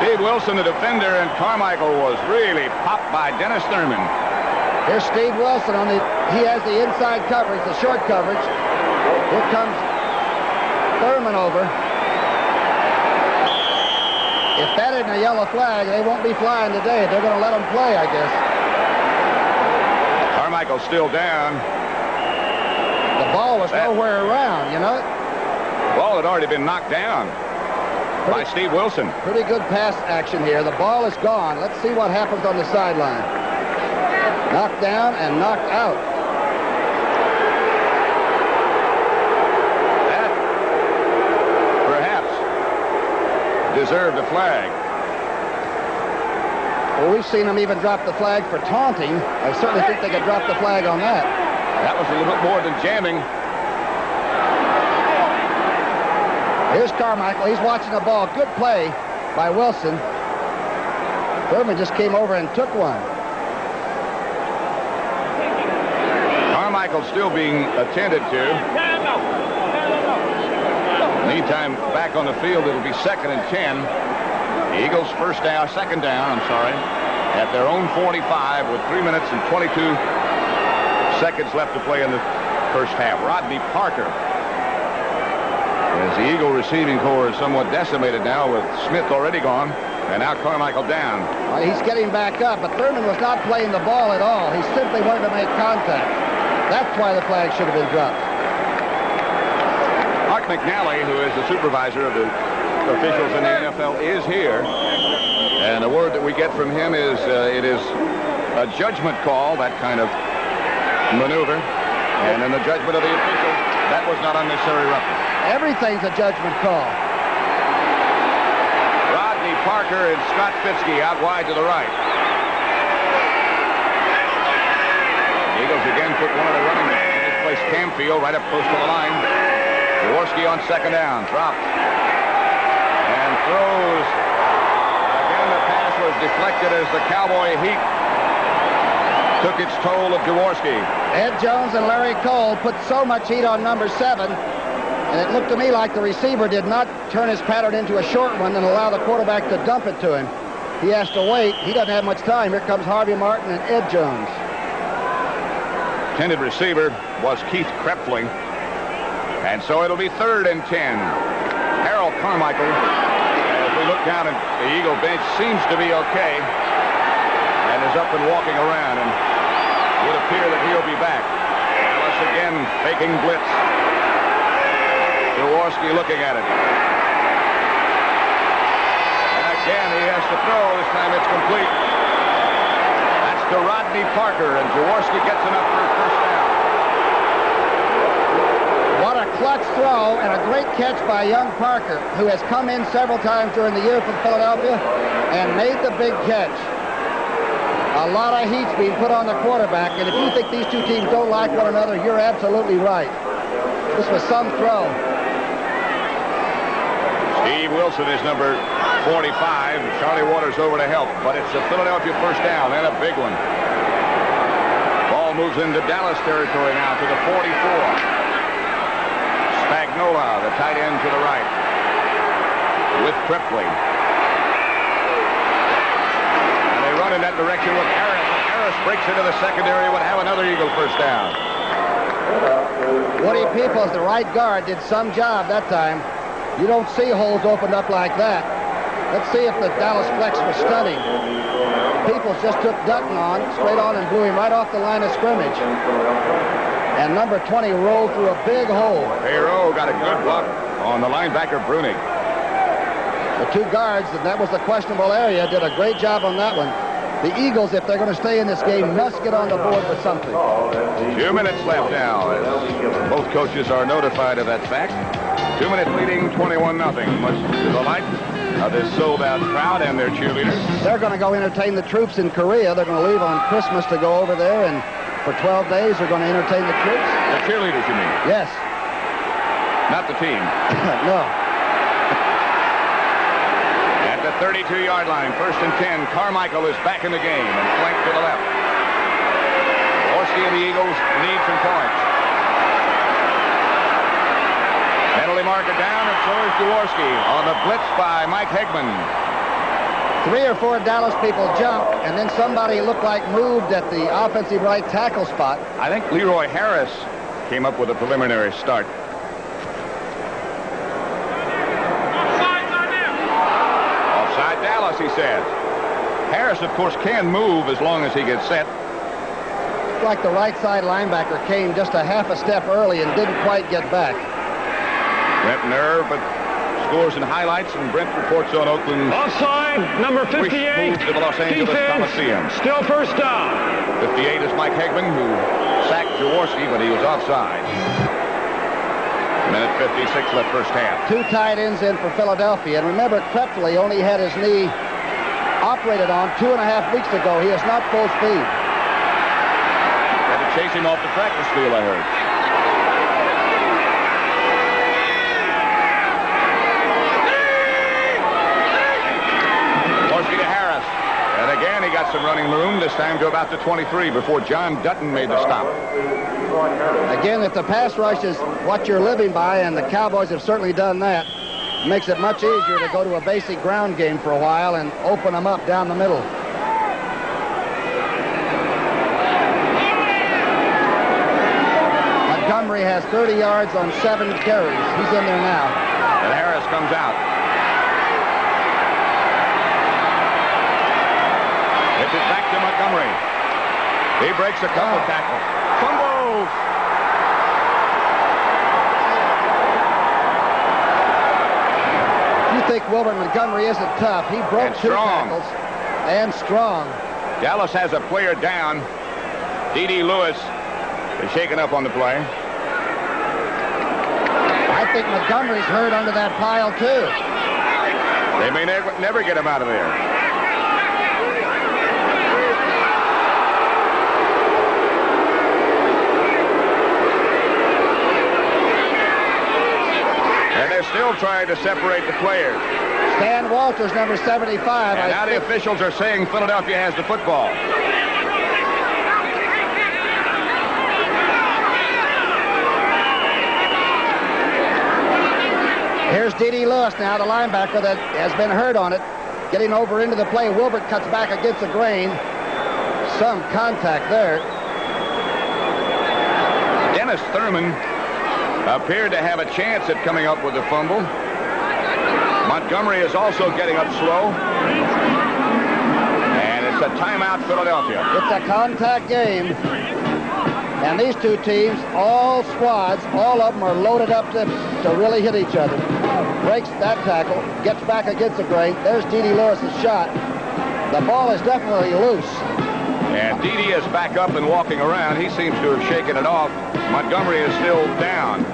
Speaker 1: Steve Wilson, the defender, and Carmichael was really popped by Dennis Thurman.
Speaker 2: Here's Steve Wilson on the. He has the inside coverage, the short coverage. Here comes Thurman over. If that isn't a yellow flag, they won't be flying today. They're going to let them play, I guess.
Speaker 1: Carmichael's still down.
Speaker 2: The ball was nowhere around, you know.
Speaker 1: The ball had already been knocked down by Steve Wilson.
Speaker 2: Pretty good pass action here. The ball is gone. Let's see what happens on the sideline. Knocked down and knocked out.
Speaker 1: That perhaps deserved a flag.
Speaker 2: Well, we've seen them even drop the flag for taunting. I certainly think they could drop the flag on that.
Speaker 1: That was a little bit more than jamming.
Speaker 2: Here's Carmichael. He's watching the ball. Good play by Wilson. Thurman just came over and took one.
Speaker 1: Carmichael still being attended to. Meantime, back on the field, it'll be 2nd and 10. The Eagles second down, at their own 45 with 3 minutes and 22 seconds left to play in the first half. Rodney Parker, as the Eagle receiving corps is somewhat decimated now with Smith already gone, and now Carmichael down.
Speaker 2: Well, he's getting back up, but Thurman was not playing the ball at all. He simply wanted to make contact. That's why the flag should have been dropped.
Speaker 1: Mark McNally, who is the supervisor of the officials in the NFL, is here. And the word that we get from him is it is a judgment call, that kind of maneuver. And in the judgment of the official, that was not unnecessary roughing.
Speaker 2: Everything's a judgment call.
Speaker 1: Rodney Parker and Scott Fitzke out wide to the right. The Eagles again put one of the running backs in this place, Camfield, right up close to the line. Jaworski on 2nd down, drops and throws. Again, the pass was deflected as the Cowboy heat took its toll of Jaworski.
Speaker 2: Ed Jones and Larry Cole put so much heat on number 7, and it looked to me like the receiver did not turn his pattern into a short one and allow the quarterback to dump it to him. He has to wait. He doesn't have much time. Here comes Harvey Martin and Ed Jones.
Speaker 1: Intended receiver was Keith Krepfling. And so it'll be 3rd and 10. Harold Carmichael, as we look down at the Eagle bench, seems to be okay and is up and walking around, and would appear that he'll be back. Once again, faking blitz. Jaworski looking at it. And again, he has to throw. This time it's complete. That's to Rodney Parker, and Jaworski gets enough for a first down.
Speaker 2: What a clutch throw and a great catch by young Parker, who has come in several times during the year from Philadelphia and made the big catch. A lot of heat's being put on the quarterback, and if you think these two teams don't like one another, you're absolutely right. This was some throw.
Speaker 1: Steve Wilson is number 45. Charlie Waters over to help, but it's a Philadelphia first down, and a big one. Ball moves into Dallas territory now to the 44. Spagnola, the tight end to the right, with Tripley. And they run in that direction with Harris. Harris breaks into the secondary, would have another Eagle first down.
Speaker 2: Woody Peoples, the right guard, did some job that time. You don't see holes opened up like that. Let's see if the Dallas flex was stunning. Peoples just took Dutton on, straight on, and blew him right off the line of scrimmage. And number 20 rolled through a big hole.
Speaker 1: Hero got a good block on the linebacker, Brunig.
Speaker 2: The two guards, and that was the questionable area, did a great job on that one. The Eagles, if they're going to stay in this game, must get on the board with something.
Speaker 1: 2 minutes left now as both coaches are notified of that fact. 2 minutes leading, 21-0. Much to the delight of this sold-out crowd and their cheerleaders.
Speaker 2: They're going to go entertain the troops in Korea. They're going to leave on Christmas to go over there, and for 12 days they're going to entertain the troops.
Speaker 1: The cheerleaders, you mean?
Speaker 2: Yes.
Speaker 1: Not the team.
Speaker 2: No.
Speaker 1: At the 32-yard line, 1st and 10, Carmichael is back in the game and flanked to the left. Jaworski and the Eagles need some points. Penalty marker down, and so is Jaworski on the blitz by Mike Hegman.
Speaker 2: 3 or 4 Dallas people jumped, and then somebody looked like moved at the offensive right tackle spot.
Speaker 1: I think Leroy Harris came up with a preliminary start. Offside Dallas, he says. Harris, of course, can move as long as he gets set.
Speaker 2: Like the right side linebacker came just a half a step early and didn't quite get back.
Speaker 1: Brent nerve, but scores and highlights, and Brent reports on Oakland.
Speaker 3: Offside, number 58.
Speaker 1: Moves to the Los Angeles
Speaker 3: Defense,
Speaker 1: Coliseum.
Speaker 3: still first down.
Speaker 1: 58 is Mike Hegman, who sacked Jaworski, but he was offside. Minute 56 left first half.
Speaker 2: 2 tight ends in for Philadelphia. And remember, Creptley only had his knee operated on 2.5 weeks ago. He is not full speed.
Speaker 1: Had to chase him off the practice field, I heard. Jaworski to Harris. And again, he got some running room, this time to about the 23 before John Dutton made the stop.
Speaker 2: Again, if the pass rush is what you're living by, and the Cowboys have certainly done that, it makes it much easier to go to a basic ground game for a while and open them up down the middle. Montgomery has 30 yards on 7 carries. He's in there now.
Speaker 1: And Harris comes out. It's it back to Montgomery. He breaks a couple tackles. Fumbles!
Speaker 2: You think Wilbert Montgomery isn't tough. He broke 2 tackles. And strong.
Speaker 1: Dallas has a player down. D.D. Lewis is shaken up on the play.
Speaker 2: I think Montgomery's hurt under that pile, too.
Speaker 1: They may never get him out of there. And they're still trying to separate the players.
Speaker 2: Stan Walters, number 75.
Speaker 1: And now the officials are saying Philadelphia has the football.
Speaker 2: Here's D.D. Lewis now, the linebacker that has been hurt on it. Getting over into the play. Wilbert cuts back against the grain. Some contact there.
Speaker 1: Dennis Thurman appeared to have a chance at coming up with a fumble. Montgomery is also getting up slow. And it's a timeout, Philadelphia.
Speaker 2: It's a contact game. And these two teams, all squads, all of them are loaded up to really hit each other. Breaks that tackle, gets back against the grain. There's D.D. Lewis's shot. The ball is definitely loose.
Speaker 1: And D.D. is back up and walking around. He seems to have shaken it off. Montgomery is still down.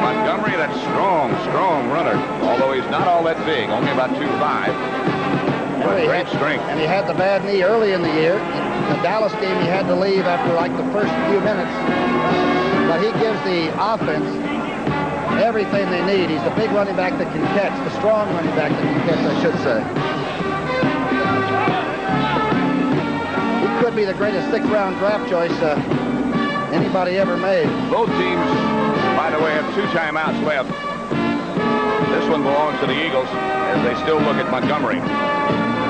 Speaker 1: Montgomery, that strong runner, although he's not all that big, only about 2'5". But great strength.
Speaker 2: And he had the bad knee early in the year. In the Dallas game, he had to leave after like the first few minutes. But he gives the offense everything they need. He's the big running back that can catch, the strong running back that can catch, I should say. He could be the greatest 6th-round draft choice anybody ever made.
Speaker 1: Both teams, by the way, have 2 timeouts left. This one belongs to the Eagles as they still look at Montgomery.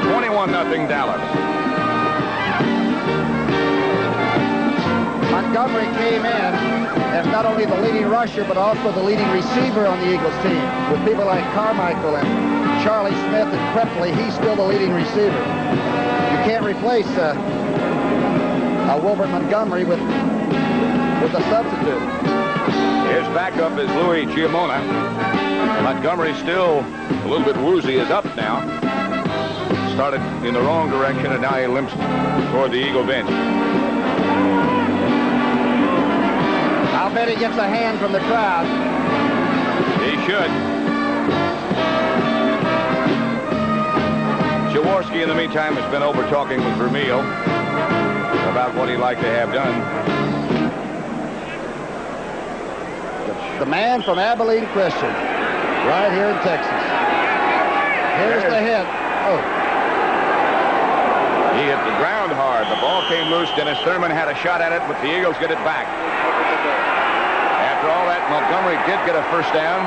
Speaker 1: 21-0 Dallas.
Speaker 2: Montgomery came in as not only the leading rusher, but also the leading receiver on the Eagles team. With people like Carmichael and Charlie Smith and Krepley, he's still the leading receiver. You can't replace Wilbert Montgomery with a substitute.
Speaker 1: His backup is Louis Giamona. Montgomery still a little bit woozy, is up now. Started in the wrong direction, and now he limps toward the Eagle bench.
Speaker 2: I'll bet he gets a hand from the crowd.
Speaker 1: He should. Jaworski, in the meantime, has been over talking with Vermeil about what he'd like to have done.
Speaker 2: The man from Abilene Christian, right here in Texas. Here's the hit. Oh.
Speaker 1: He hit the ground hard. The ball came loose. Dennis Thurman had a shot at it, but the Eagles get it back. After all that, Montgomery did get a first down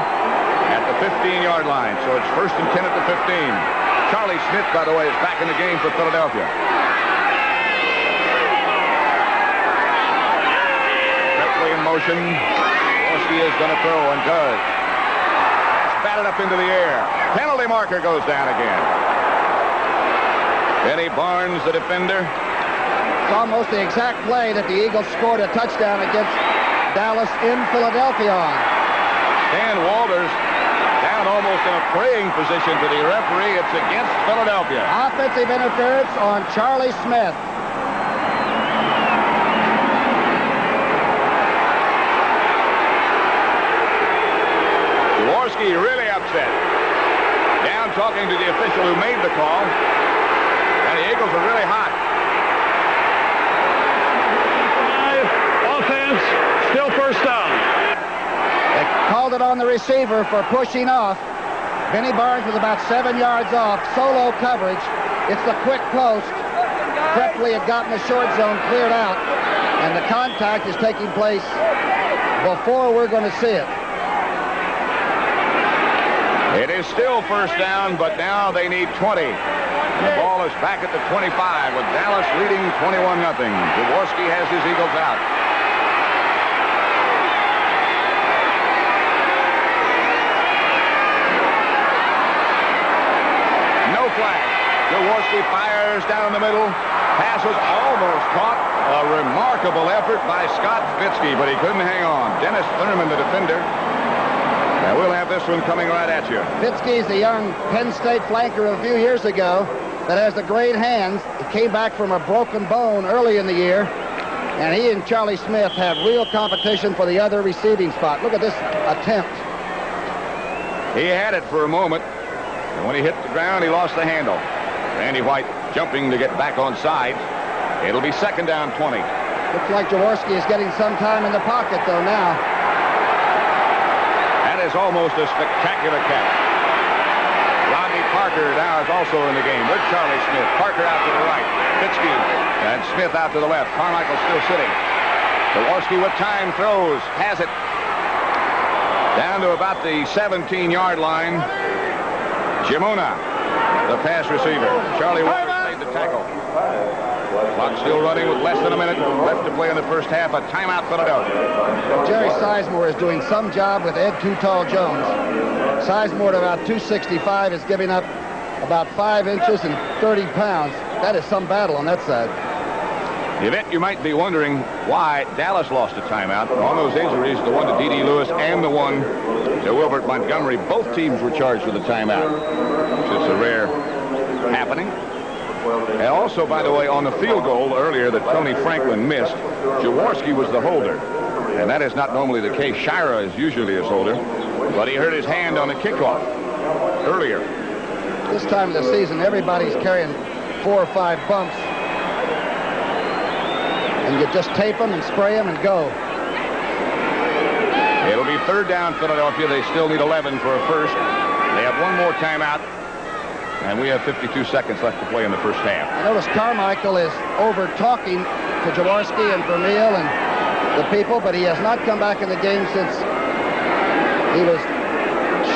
Speaker 1: at the 15-yard line, so it's 1st and 10 at the 15. Charlie Smith, by the way, is back in the game for Philadelphia. Krepley in motion. Jaworski is going to throw and does. It's batted up into the air. Penalty marker goes down again. Benny Barnes, the defender.
Speaker 2: It's almost the exact play that the Eagles scored a touchdown against Dallas in Philadelphia on.
Speaker 1: Dan Walters down almost in a praying position to the referee. It's against Philadelphia.
Speaker 2: Offensive interference on Charlie Smith.
Speaker 1: Jaworski really upset. Down talking to the official who made the call. And the Eagles are really hot.
Speaker 3: Offense, still first down.
Speaker 2: They called it on the receiver for pushing off. Benny Barnes was about 7 yards off. Solo coverage. It's the quick post. Krepley had gotten the short zone cleared out. And the contact is taking place before we're going to see it.
Speaker 1: It is still first down, but now they need 20. The ball is back at the 25 with Dallas leading 21-0. Jaworski has his Eagles out. No flag. Jaworski fires down the middle. Pass was almost caught. A remarkable effort by Scott Fitzke, but he couldn't hang on. Dennis Thurman, the defender. And we'll have this one coming right at you.
Speaker 2: Fitzke's the young Penn State flanker a few years ago that has the great hands. He came back from a broken bone early in the year, and he and Charlie Smith have real competition for the other receiving spot. Look at this attempt.
Speaker 1: He had it for a moment, and when he hit the ground, he lost the handle. Randy White jumping to get back on side. It'll be 2nd down 20.
Speaker 2: Looks like Jaworski is getting some time in the pocket, though, now.
Speaker 1: That is almost a spectacular catch. Rodney Parker now is also in the game with Charlie Smith. Parker out to the right. Fitzke and Smith out to the left. Carmichael still sitting. Jaworski with time throws. Has it. Down to about the 17-yard line. Giamona, the pass receiver. Charlie Walters made the tackle. Clock still running with less than a minute left to play in the first half. A timeout, Philadelphia.
Speaker 2: Jerry Sizemore is doing some job with Ed Too Tall Jones. Sizemore at about 265 is giving up about 5 inches and 30 pounds. That is some battle on that side.
Speaker 1: Yvette, you might be wondering why Dallas lost a timeout. On those injuries, the one to D.D. Lewis and the one to Wilbert Montgomery, both teams were charged with a timeout. It's a rare happening. And also, by the way, on the field goal earlier that Tony Franklin missed, Jaworski was the holder. And that is not normally the case. Shira is usually his holder. But he hurt his hand on the kickoff earlier.
Speaker 2: This time of the season, everybody's carrying 4 or 5 bumps. And you just tape them and spray them and go.
Speaker 1: It'll be 3rd down, Philadelphia. They still need 11 for a first. They have one more timeout. And we have 52 seconds left to play in the first half.
Speaker 2: I notice Carmichael is over-talking to Jaworski and Vermeil and the people, but he has not come back in the game since he was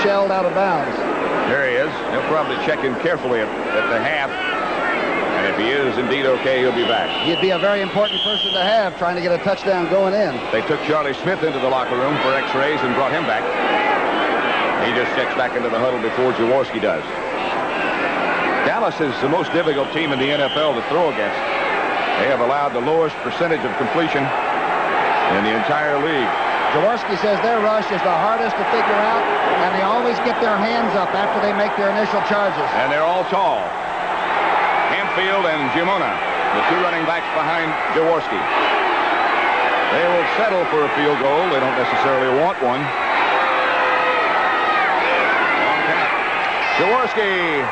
Speaker 2: shelled out of bounds.
Speaker 1: There he is. He'll probably check him carefully at the half. And if he is indeed okay. He'll be back.
Speaker 2: He'd be a very important person to have trying to get a touchdown going in.
Speaker 1: They took Charlie Smith into the locker room for x-rays and brought him back. He just checks back into the huddle before Jaworski does. Dallas is the most difficult team in the NFL to throw against. They have allowed the lowest percentage of completion in the entire league.
Speaker 2: Jaworski says their rush is the hardest to figure out, and they always get their hands up after they make their initial charges.
Speaker 1: And they're all tall. Hamfield and Gimona, the two running backs behind Jaworski. They will settle for a field goal. They don't necessarily want one. Jaworski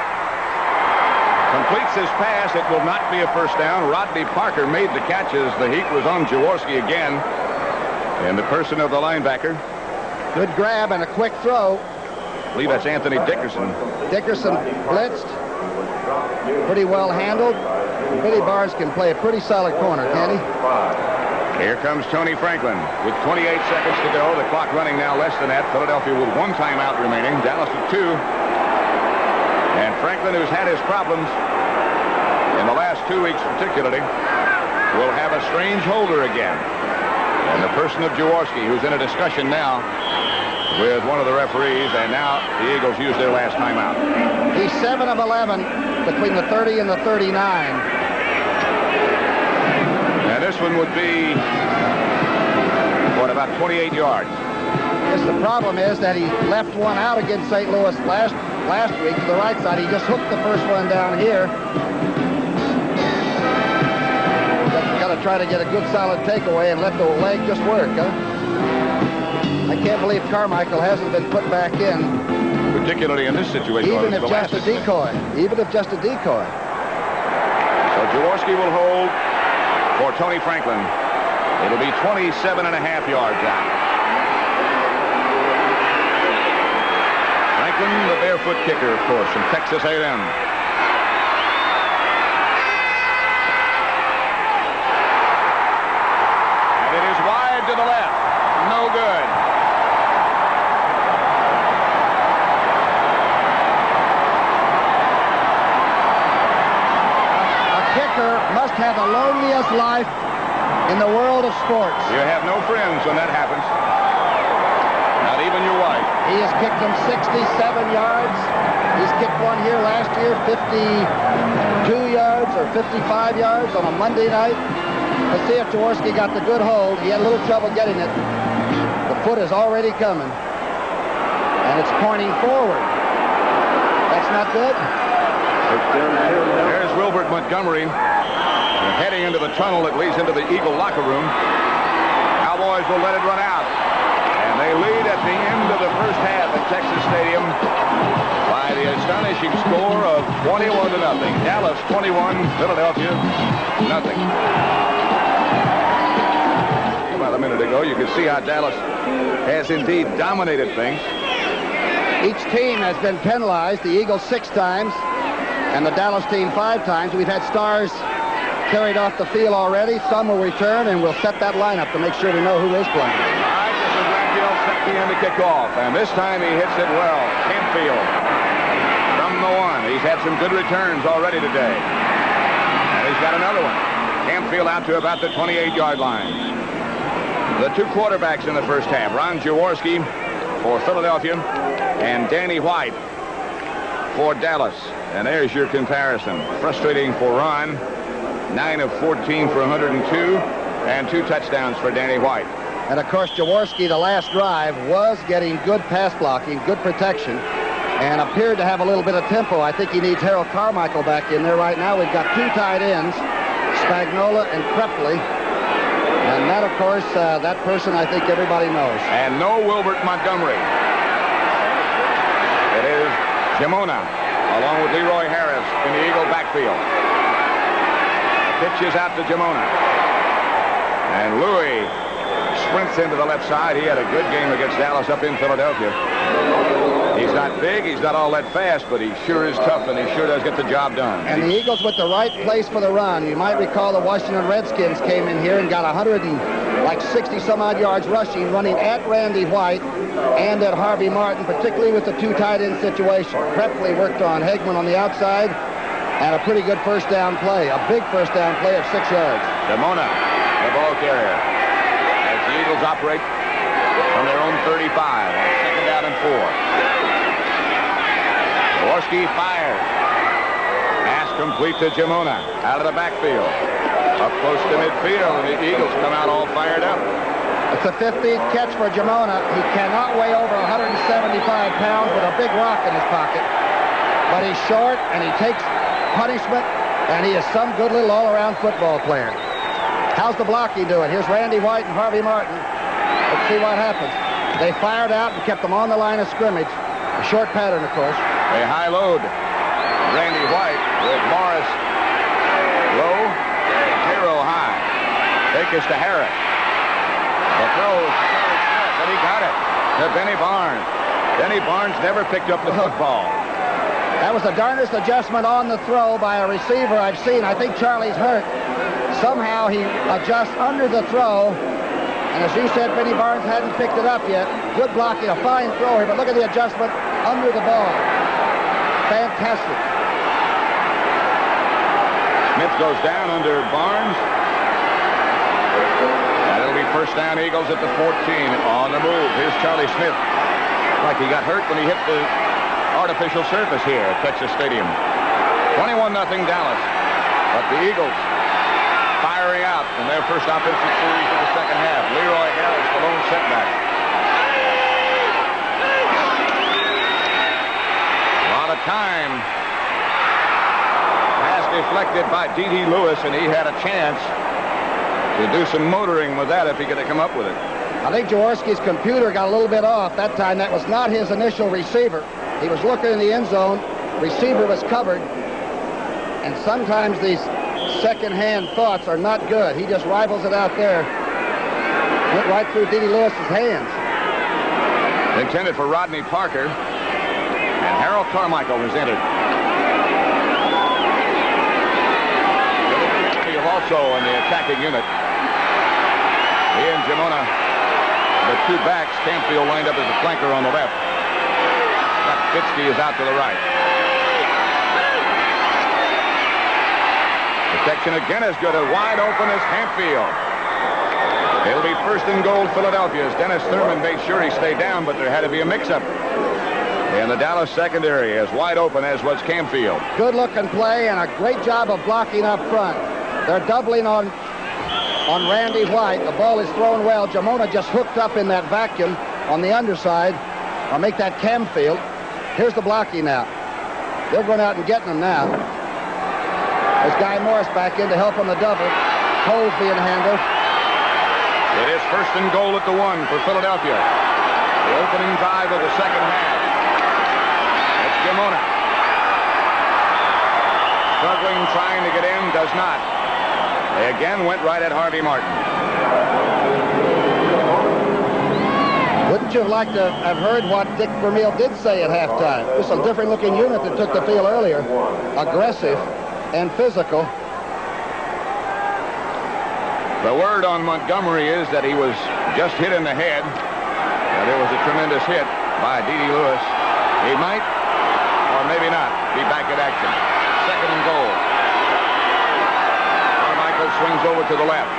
Speaker 1: completes his pass. It will not be a first down. Rodney Parker made the catches. The heat was on Jaworski again. And the person of the linebacker.
Speaker 2: Good grab and a quick throw.
Speaker 1: I believe that's Anthony Dickerson.
Speaker 2: Dickerson blitzed. Pretty well handled. Billy Barnes can play a pretty solid corner, can he?
Speaker 1: Here comes Tony Franklin with 28 seconds to go. The clock running now less than that. Philadelphia with one timeout remaining. Dallas with 2. And Franklin, who's had his problems in the last 2 weeks particularly, will have a strange holder again. And the person of Jaworski, who's in a discussion now with one of the referees, and now the Eagles use their last timeout.
Speaker 2: He's 7 of 11 between the 30 and the 39.
Speaker 1: And this one would be, what, about 28 yards.
Speaker 2: Yes, the problem is that he left one out against St. Louis last week to the right side. He just hooked the first one down here. Got to try to get a good solid takeaway and let the leg just work, huh? I can't believe Carmichael hasn't been put back in.
Speaker 1: Particularly in this situation.
Speaker 2: Even if just a decoy. Even if just a decoy.
Speaker 1: So Jaworski will hold for Tony Franklin. It'll be 27.5 yards out. Franklin, the barefoot kicker, of course, from Texas A&M. To the left. No good.
Speaker 2: A kicker must have the loneliest life in the world of sports.
Speaker 1: You have no friends when that happens. Not even your wife.
Speaker 2: He has kicked them 67 yards. He's kicked one here last year, 52 yards or 55 yards on a Monday night. Let's see if Jaworski got the good hold. He had a little trouble getting it. The foot is already coming. And it's pointing forward. That's not good.
Speaker 1: There's Wilbert Montgomery heading into the tunnel that leads into the Eagle locker room. Cowboys will let it run out. And they lead at the end of the first half at Texas Stadium by the astonishing score of 21-0. Dallas 21, Philadelphia nothing. About a minute ago, you could see how Dallas has indeed dominated things.
Speaker 2: Each team has been penalized. The Eagles 6 times and the Dallas team 5 times. We've had stars carried off the field already. Some will return, and we'll set that lineup to make sure we know who is playing.
Speaker 1: All right, this is Rackfield set the end to kick off, and this time he hits it well. Hamfield from the 1. He's had some good returns already today. And he's got another one. Hamfield out to about the 28-yard line. The 2 quarterbacks in the first half, Ron Jaworski for Philadelphia and Danny White for Dallas. And there's your comparison. Frustrating for Ron. 9 of 14 for 102 and 2 touchdowns for Danny White.
Speaker 2: And, of course, Jaworski, the last drive, was getting good pass blocking, good protection, and appeared to have a little bit of tempo. I think he needs Harold Carmichael back in there right now. We've got 2 tight ends, Spagnola and Krepley. And that, of course, that person I think everybody knows.
Speaker 1: And no Wilbert Montgomery. It is Gimona, along with Leroy Harris in the Eagle backfield. The pitch is out to Gimona. And Louis sprints into the left side. He had a good game against Dallas up in Philadelphia. He's not big, he's not all that fast, but he sure is tough, and he sure does get the job done.
Speaker 2: And the Eagles with the right place for the run. You might recall the Washington Redskins came in here and got 160-some-odd yards rushing, running at Randy White and at Harvey Martin, particularly with the 2 tight end situation. Krepley worked on Hegman on the outside, And a pretty good first down play. A big first down play of 6 yards.
Speaker 1: Demona, the ball carrier. As the Eagles operate from their own 35 on 2nd down and 4. Jaworski fires. Pass complete to Demona. Out of the backfield. Up close to midfield, and the Eagles come out all fired up.
Speaker 2: It's a 15th catch for Demona. He cannot weigh over 175 pounds with a big rock in his pocket. But he's short, and he takes punishment, and he is some good little all-around football player. How's the blocking doing? Here's Randy White and Harvey Martin. Let's see what happens. They fired out and kept them on the line of scrimmage. A short pattern, of course.
Speaker 1: They high load Randy White with Morris low, Cairo high. Fake is to Harris. The throw is to Charlie Smith, and he got it to Benny Barnes. Benny Barnes never picked up the football.
Speaker 2: That was the darndest adjustment on the throw by a receiver I've seen. I think Charlie's hurt. Somehow he adjusts under the throw. And as you said, Benny Barnes hadn't picked it up yet. Good blocking, a fine throw here, but look at the adjustment under the ball. Fantastic.
Speaker 1: Smith goes down under Barnes. And it'll be first down Eagles at the 14 on the move. Here's Charlie Smith. Like he got hurt when he hit the artificial surface here at Texas Stadium. 21-0 Dallas. But the Eagles firing out in their first offensive series of the second half. Leroy Harris, the lone setback. A lot of time. Pass deflected by D.D. Lewis, and he had a chance to do some motoring with that if he could have come up with it.
Speaker 2: I think Jaworski's computer got a little bit off that time. That was not his initial receiver. He was looking in the end zone. Receiver was covered. And sometimes these second-hand thoughts are not good. He just rifles it out there. Went right through D.D. Lewis's hands.
Speaker 1: Intended for Rodney Parker. And Harold Carmichael was entered. Also in the attacking unit. He and Demona, the two backs. Camfield lined up as a flanker on the left. Scott Fitzke is out to the right. Protection again is good. As wide open as Camfield. It'll be first and goal Philadelphia as Dennis Thurman made sure he stayed down, but there had to be a mix-up. And the Dallas secondary as wide open as was Camfield.
Speaker 2: Good looking play and a great job of blocking up front. They're doubling on Randy White. The ball is thrown well. Demona just hooked up in that vacuum on the underside. I'll make that Camfield. Here's the blocking now. They're going out and getting them now. There's Guy Morris back in to help on the double. Cole's being handled.
Speaker 1: It is first and goal at the 1 for Philadelphia. The opening drive of the second half. It's Demona. Struggling, trying to get in, does not. They again went right at Harvey Martin.
Speaker 2: Wouldn't you have liked to have heard what Dick Vermeil did say at halftime? Just a different looking unit that took the field earlier. Aggressive and physical.
Speaker 1: The word on Montgomery is that he was just hit in the head. Now, there was a tremendous hit by D.D. Lewis. He might, or maybe not, be back at action. Second and goal. Carmichael swings over to the left.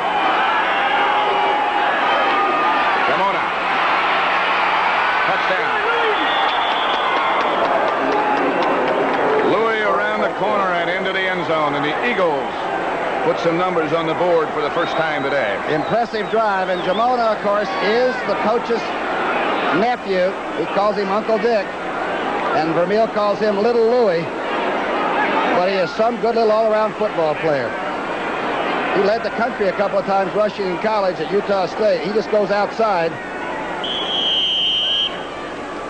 Speaker 1: Demona. Touchdown. Louis around the corner and into the end zone, and the Eagles put some numbers on the board for the first time today.
Speaker 2: Impressive drive, and Demona, of course, is the coach's nephew. He calls him Uncle Dick, and Vermeil calls him Little Louie. But he is some good little all-around football player. He led the country a couple of times rushing in college at Utah State. He just goes outside.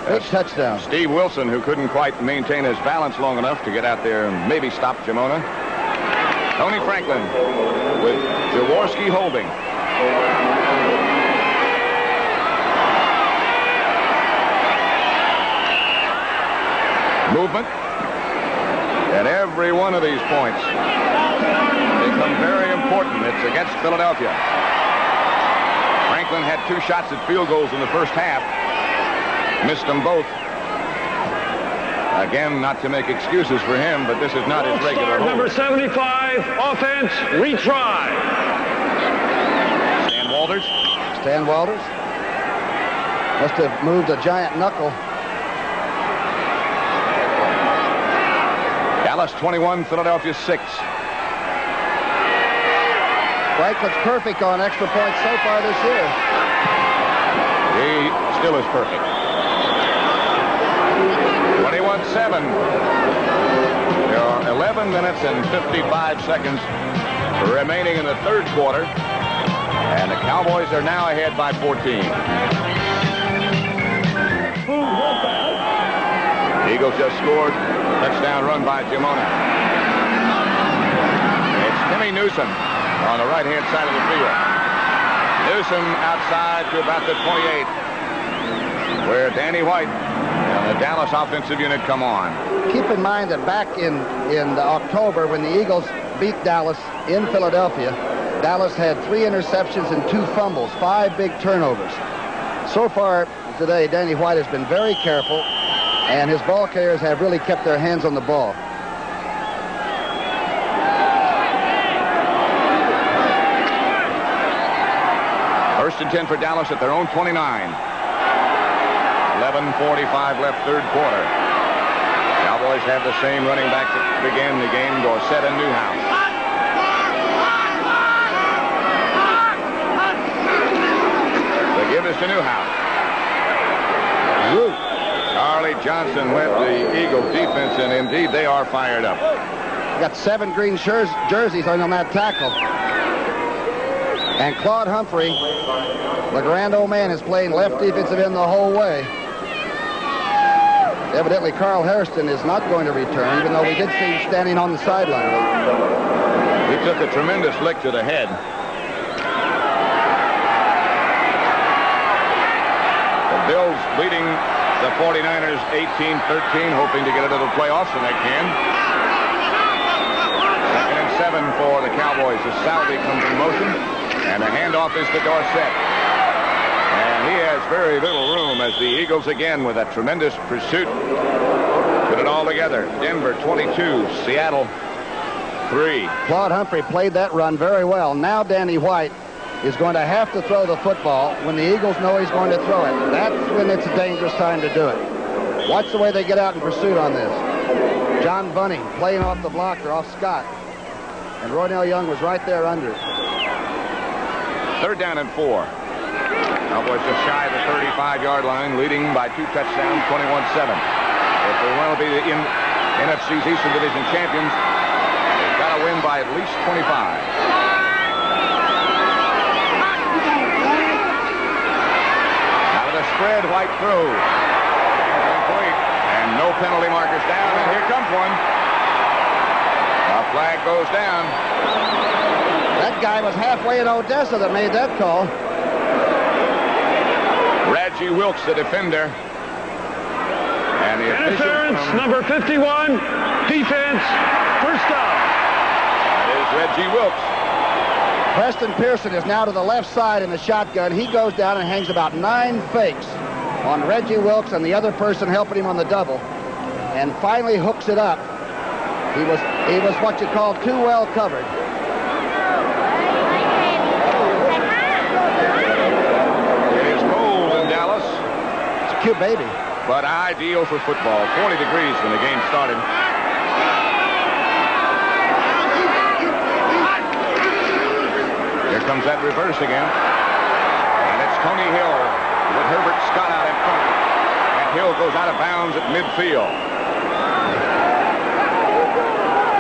Speaker 2: Big touchdown.
Speaker 1: Steve Wilson, who couldn't quite maintain his balance long enough to get out there and maybe stop Demona. Tony Franklin with Jaworski holding. Movement. And every one of these points become very important. It's against Philadelphia. Franklin had 2 shots at field goals in the first half. Missed them both. Again, not to make excuses for him, but this is not his regular
Speaker 3: Start number
Speaker 1: hold.
Speaker 3: 75, offense, retry.
Speaker 1: Stan Walters.
Speaker 2: Stan Walters must have moved a giant knuckle.
Speaker 1: Dallas 21, Philadelphia 6.
Speaker 2: Franklin's perfect on extra points so far this year.
Speaker 1: He still is perfect. 21-7. There are 11 minutes and 55 seconds remaining in the third quarter. And the Cowboys are now ahead by 14. Eagles just scored. Touchdown run by Gimona. It's Timmy Newsom on the right-hand side of the field. Newsom outside to about the 28, where Danny White and the Dallas offensive unit come on.
Speaker 2: Keep in mind that back in October, when the Eagles beat Dallas in Philadelphia, Dallas had 3 interceptions and 2 fumbles, 5 big turnovers. So far today, Danny White has been very careful, and his ball carriers have really kept their hands on the ball.
Speaker 1: First and 10 for Dallas at their own 29. 11:45 left, third quarter. Cowboys have the same running back that began the game, Dorsett and Newhouse. The give is to Newhouse. Charlie Johnson led the Eagle defense, and indeed they are fired up.
Speaker 2: Got 7 green jerseys on that tackle. And Claude Humphrey, the grand old man, is playing left defensive end the whole way. Evidently, Carl Hairston is not going to return, even though we did see him standing on the sideline.
Speaker 1: He took a tremendous lick to the head. The Bills leading the 49ers 18-13, hoping to get into the playoffs, and they can. 2nd and 7 for the Cowboys. The Salvi comes in motion, and the handoff is to Dorsett. And he has very little room as the Eagles again with a tremendous pursuit put it all together. Denver 22, Seattle 3.
Speaker 2: Claude Humphrey played that run very well. Now Danny White is going to have to throw the football when the Eagles know he's going to throw it. That's when it's a dangerous time to do it. Watch the way they get out in pursuit on this. John Bunning playing off the blocker, off Scott. And Roynell Young was right there under it.
Speaker 1: 3rd down and 4. Cowboys just shy of the 35-yard line, leading by 2 touchdowns, 21-7. If they want to be the NFC's Eastern Division champions, they've got to win by at least 25. Out of the spread, White throws. Incomplete. And no penalty markers down, and here comes one. A flag goes down.
Speaker 2: That guy was halfway in Odessa that made that call.
Speaker 1: Reggie Wilkes, the defender. And the
Speaker 3: Interference, number 51, defense, first down.
Speaker 1: That is Reggie Wilkes.
Speaker 2: Preston Pearson is now to the left side in the shotgun. He goes down and hangs about 9 fakes on Reggie Wilkes and the other person helping him on the double, and finally hooks it up. He was what you call too well covered.
Speaker 1: It is cold in Dallas.
Speaker 2: It's a cute baby.
Speaker 1: But ideal for football. 40 degrees when the game started. Here comes that reverse again. And it's Tony Hill with Herbert Scott out in front. And Hill goes out of bounds at midfield.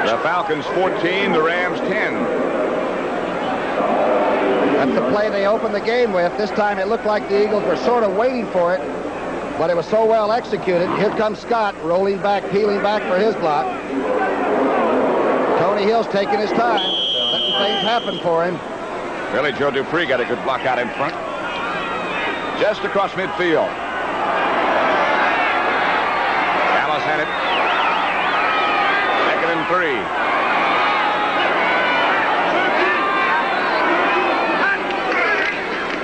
Speaker 1: The Falcons 14, the Rams 10.
Speaker 2: That's the play they opened the game with. This time it looked like the Eagles were sort of waiting for it, but it was so well executed. Here comes Scott, rolling back, peeling back for his block. Tony Hill's taking his time, letting things happen for him.
Speaker 1: Billy Joe Dupree got a good block out in front. Just across midfield. Dallas had it. 2nd and 3.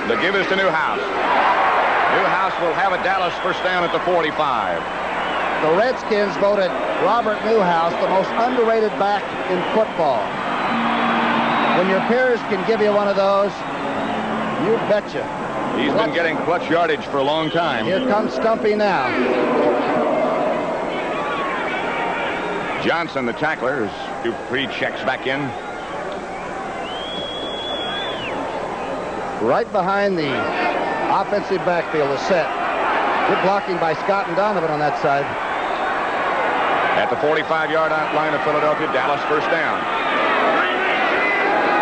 Speaker 1: The give is to Newhouse. Newhouse will have a Dallas first down at the 45.
Speaker 2: The Redskins voted Robert Newhouse the most underrated back in football. When your peers can give you one of those, you betcha.
Speaker 1: He's been getting clutch yardage for a long time.
Speaker 2: Here comes Stumpy now.
Speaker 1: Johnson, the tackler, as Dupree checks back in.
Speaker 2: Right behind the offensive backfield is set. Good blocking by Scott and Donovan on that side.
Speaker 1: At the 45-yard line of Philadelphia, Dallas first down.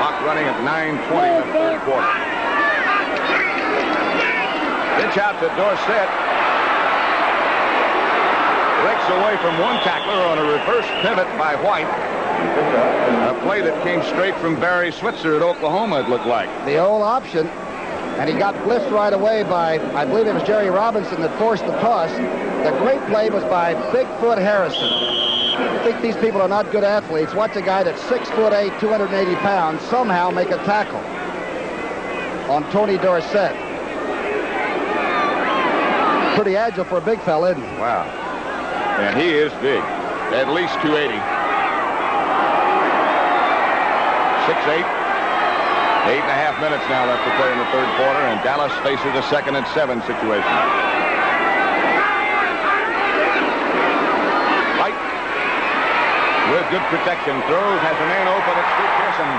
Speaker 1: Clock running at 9:20 in the third quarter. Pitch out to Dorsett. Breaks away from one tackler on a reverse pivot by White. A play that came straight from Barry Switzer at Oklahoma, it looked like.
Speaker 2: The old option, and he got blitzed right away by, I believe it was Jerry Robinson that forced the toss. The great play was by Bigfoot Harrison. I think these people are not good athletes. Watch a guy that's 6'8", 280 pounds, somehow make a tackle on Tony Dorsett. Pretty agile for a big fella, isn't he?
Speaker 1: Wow. And he is big. At least 280. 6'8". 8.5 minutes now left to play in the third quarter, and Dallas faces a 2nd and 7 situation. White with good protection. Throws, has a man open. It's Stu Pearson.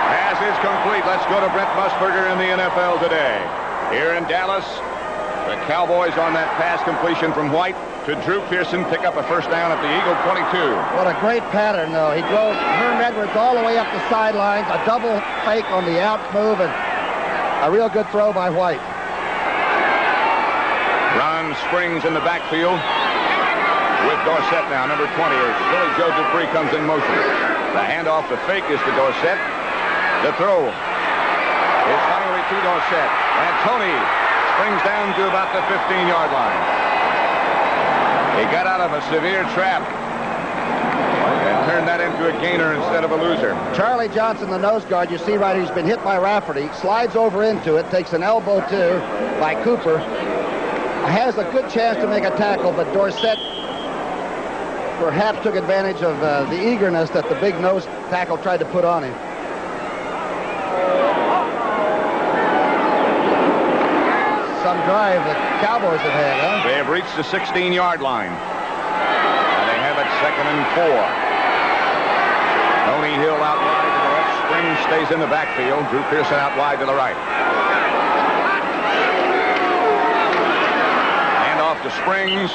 Speaker 1: Pass is complete. Let's go to Brent Musburger in the NFL today. Here in Dallas, the Cowboys on that pass completion from White to Drew Pearson pick up a first down at the Eagle 22.
Speaker 2: What a great pattern, though. He drove Herm Edwards all the way up the sidelines, a double fake on the out move, and a real good throw by White.
Speaker 1: Ron Springs in the backfield with Dorsett now, number 20, as Billy Joe Dupree comes in motion. The handoff, the fake is to Dorsett. The throw is finally to Dorsett. And Tony springs down to about the 15-yard line. He got out of a severe trap and turned that into a gainer instead of a loser.
Speaker 2: Charlie Johnson, the nose guard, you see right, he's been hit by Rafferty, slides over into it, takes an elbow to by Cooper, has a good chance to make a tackle, but Dorsett perhaps took advantage of the eagerness that the big nose tackle tried to put on him. Some drive that Cowboys have had, huh?
Speaker 1: They have reached the 16-yard line. And they have it 2nd and 4. Tony Hill out wide to the left. Springs stays in the backfield. Drew Pearson out wide to the right. Hand off to Springs.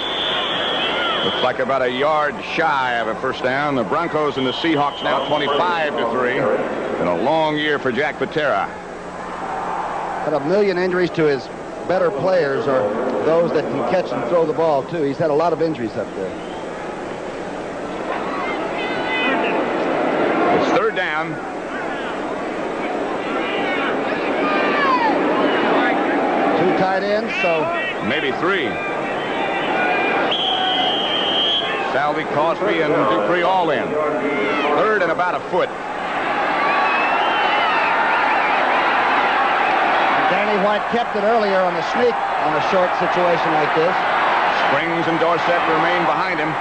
Speaker 1: Looks like about a yard shy of a first down. The Broncos and the Seahawks now 25-3. And a long year for Jack Patera.
Speaker 2: Had a million injuries to his better players are those that can catch and throw the ball, too. He's had a lot of injuries up there.
Speaker 1: It's third down.
Speaker 2: Two tight ends, so
Speaker 1: maybe 3. Salvi, Cosby, and Dupree all in. Third and about a foot.
Speaker 2: Danny White kept it earlier on the sneak on a short situation like this.
Speaker 1: Springs and Dorsett remain behind him.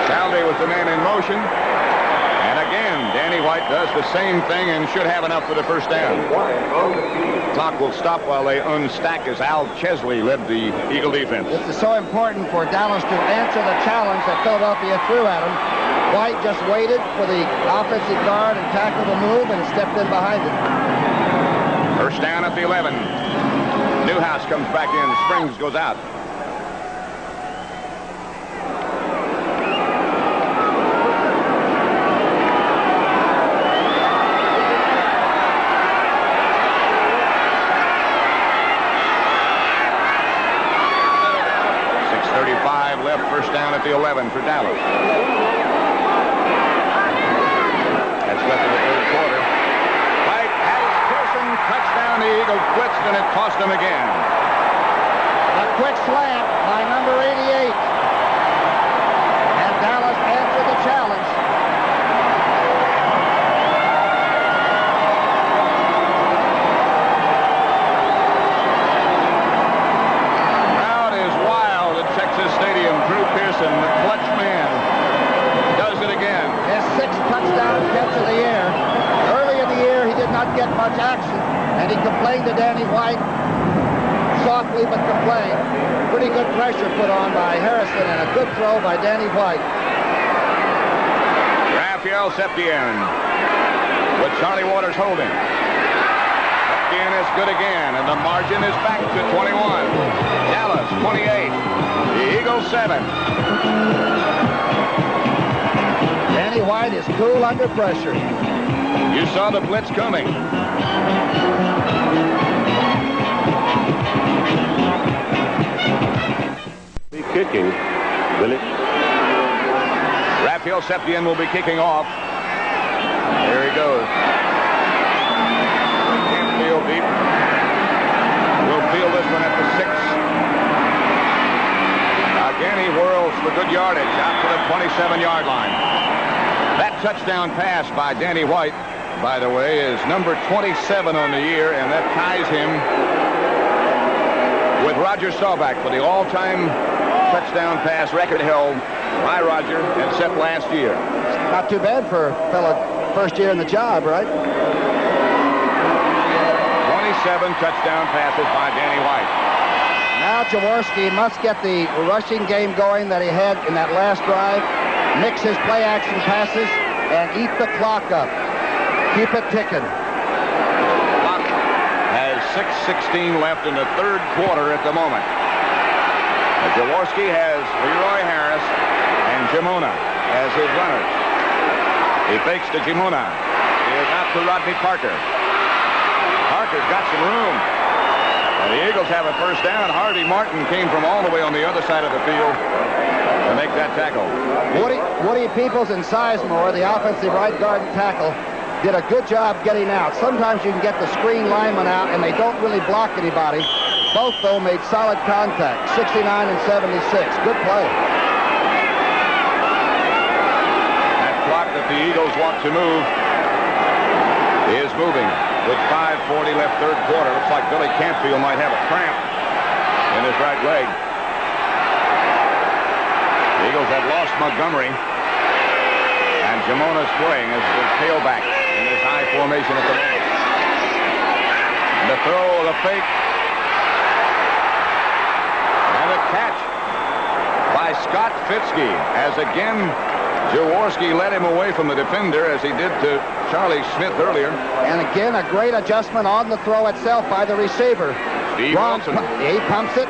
Speaker 1: Salvi with the man in motion. And again, Danny White does the same thing and should have enough for the first down. Clock will stop while they unstack as Al Chesley led the Eagle defense.
Speaker 2: This is so important for Dallas to answer the challenge that Philadelphia threw at him. White just waited for the offensive guard and tackled the move and stepped in behind it.
Speaker 1: First down at the 11. Newhouse comes back in. Springs goes out. First down at the 11 for Dallas. That's left in the third quarter. White has Pearson, touchdown. The Eagles blitzed, and it cost them again.
Speaker 2: A quick slant by number 88. And Dallas answered the challenge. much action, and he complained to Danny White, softly but complained. Pretty good pressure put on by Harrison, and a good throw by Danny White.
Speaker 1: Raphael Septien with Charlie Waters holding. Septien is good again, and the margin is back to 21. Dallas 28. The Eagles 7.
Speaker 2: Danny White is cool under pressure.
Speaker 1: You saw the blitz coming.
Speaker 5: Be kicking, Billy.
Speaker 1: Raphael Septien will be kicking off. There he goes. Can't feel deep. We'll feel this one at the 6. Again, he whirls for good yardage out to the 27-yard line. That touchdown pass by Danny White, by the way, is number 27 on the year, and that ties him with Roger Staubach for the all-time touchdown pass record held by Roger and set last year.
Speaker 2: Not too bad for a fellow first year in the job, right?
Speaker 1: 27 touchdown passes by Danny White.
Speaker 2: Now Jaworski must get the rushing game going that he had in that last drive. Mix his play-action passes and eat the clock up. Keep it ticking.
Speaker 1: Clock has 6:16 left in the third quarter at the moment. Jaworski has Leroy Harris and Jamona as his runners. He fakes to Jamona. He is out to Rodney Parker. Parker's got some room. And the Eagles have a first down. Harvey Martin came from all the way on the other side of the field to make that tackle.
Speaker 2: Woody Peoples and Sizemore, the offensive right guard and tackle, did a good job getting out. Sometimes you can get the screen lineman out and they don't really block anybody. Both, though, made solid contact, 69 and 76. Good play.
Speaker 1: That clock that the Eagles want to move is moving with 5:40 left third quarter. Looks like Billy Campfield might have a cramp in his right leg. The Eagles have lost Montgomery, and Jamona's playing as the tailback in this high formation at the moment. And the throw, the fake, and a catch by Scott Fitzke, as again Jaworski led him away from the defender as he did to Charlie Smith earlier.
Speaker 2: And again, a great adjustment on the throw itself by the receiver.
Speaker 1: Steve Wilson.
Speaker 2: He pumps it.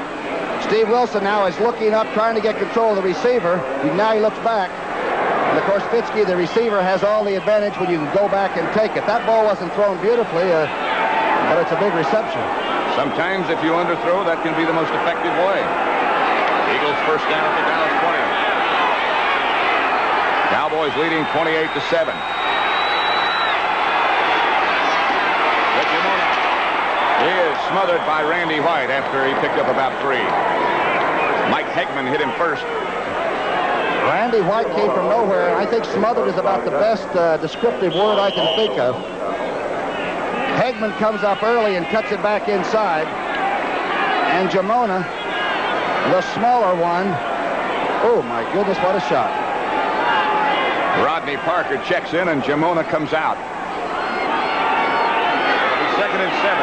Speaker 2: Steve Wilson now is looking up, trying to get control of the receiver. Now he looks back. And, of course, Fitzke, the receiver, has all the advantage when you can go back and take it. That ball wasn't thrown beautifully, but it's a big reception.
Speaker 1: Sometimes if you underthrow, that can be the most effective way. Eagles first down at the Dallas 20. Cowboys leading 28-7. He is smothered by Randy White after he picked up about 3. Mike Hegman hit him first.
Speaker 2: Randy White came from nowhere. I think smothered is about the best descriptive word I can think of. Hegman comes up early and cuts it back inside. And Jamona, the smaller one, oh my goodness, what a shot.
Speaker 1: Rodney Parker checks in and Jamona comes out. It'll be 2nd and 7.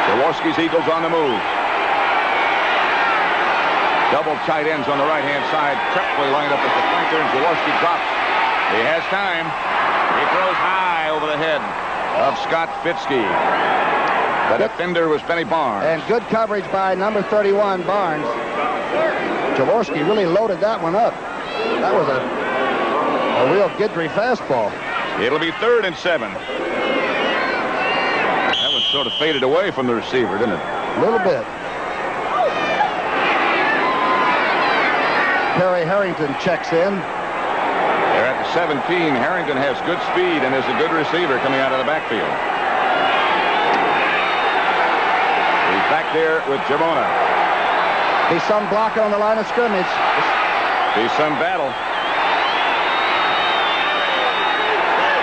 Speaker 1: Jaworski's Eagles on the move. Double tight ends on the right-hand side. Trepley lined up as the flanker, and Jaworski drops. He has time. He throws high over the head of Scott Fitzke. The defender was Benny Barnes.
Speaker 2: And good coverage by number 31, Barnes. Jaworski really loaded that one up. That was a real Guidry fastball.
Speaker 1: It'll be 3rd and 7. That one sort of faded away from the receiver, didn't it?
Speaker 2: A little bit. Perry Harrington checks in.
Speaker 1: They're at the 17. Harrington has good speed and is a good receiver coming out of the backfield. He's back there with Jamona.
Speaker 2: Be some blocking on the line of scrimmage.
Speaker 1: Be some battle.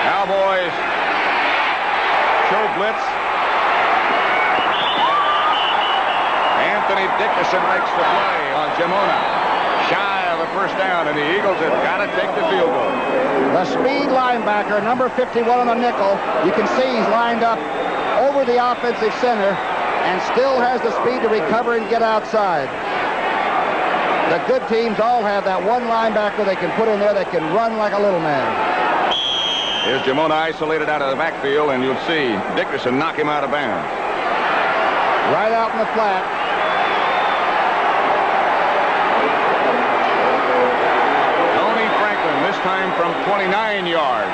Speaker 1: Cowboys show blitz. Anthony Dickerson makes the play on Jamona. Shy of a first down, and the Eagles have got to take the field goal.
Speaker 2: The speed linebacker, number 51 on the nickel. You can see he's lined up over the offensive center and still has the speed to recover and get outside. The good teams all have that one linebacker they can put in there that can run like a little man.
Speaker 1: Here's Jamona isolated out of the backfield, and you'll see Dickerson knock him out of bounds.
Speaker 2: Right out in the flat.
Speaker 1: Tony Franklin, this time from 29 yards.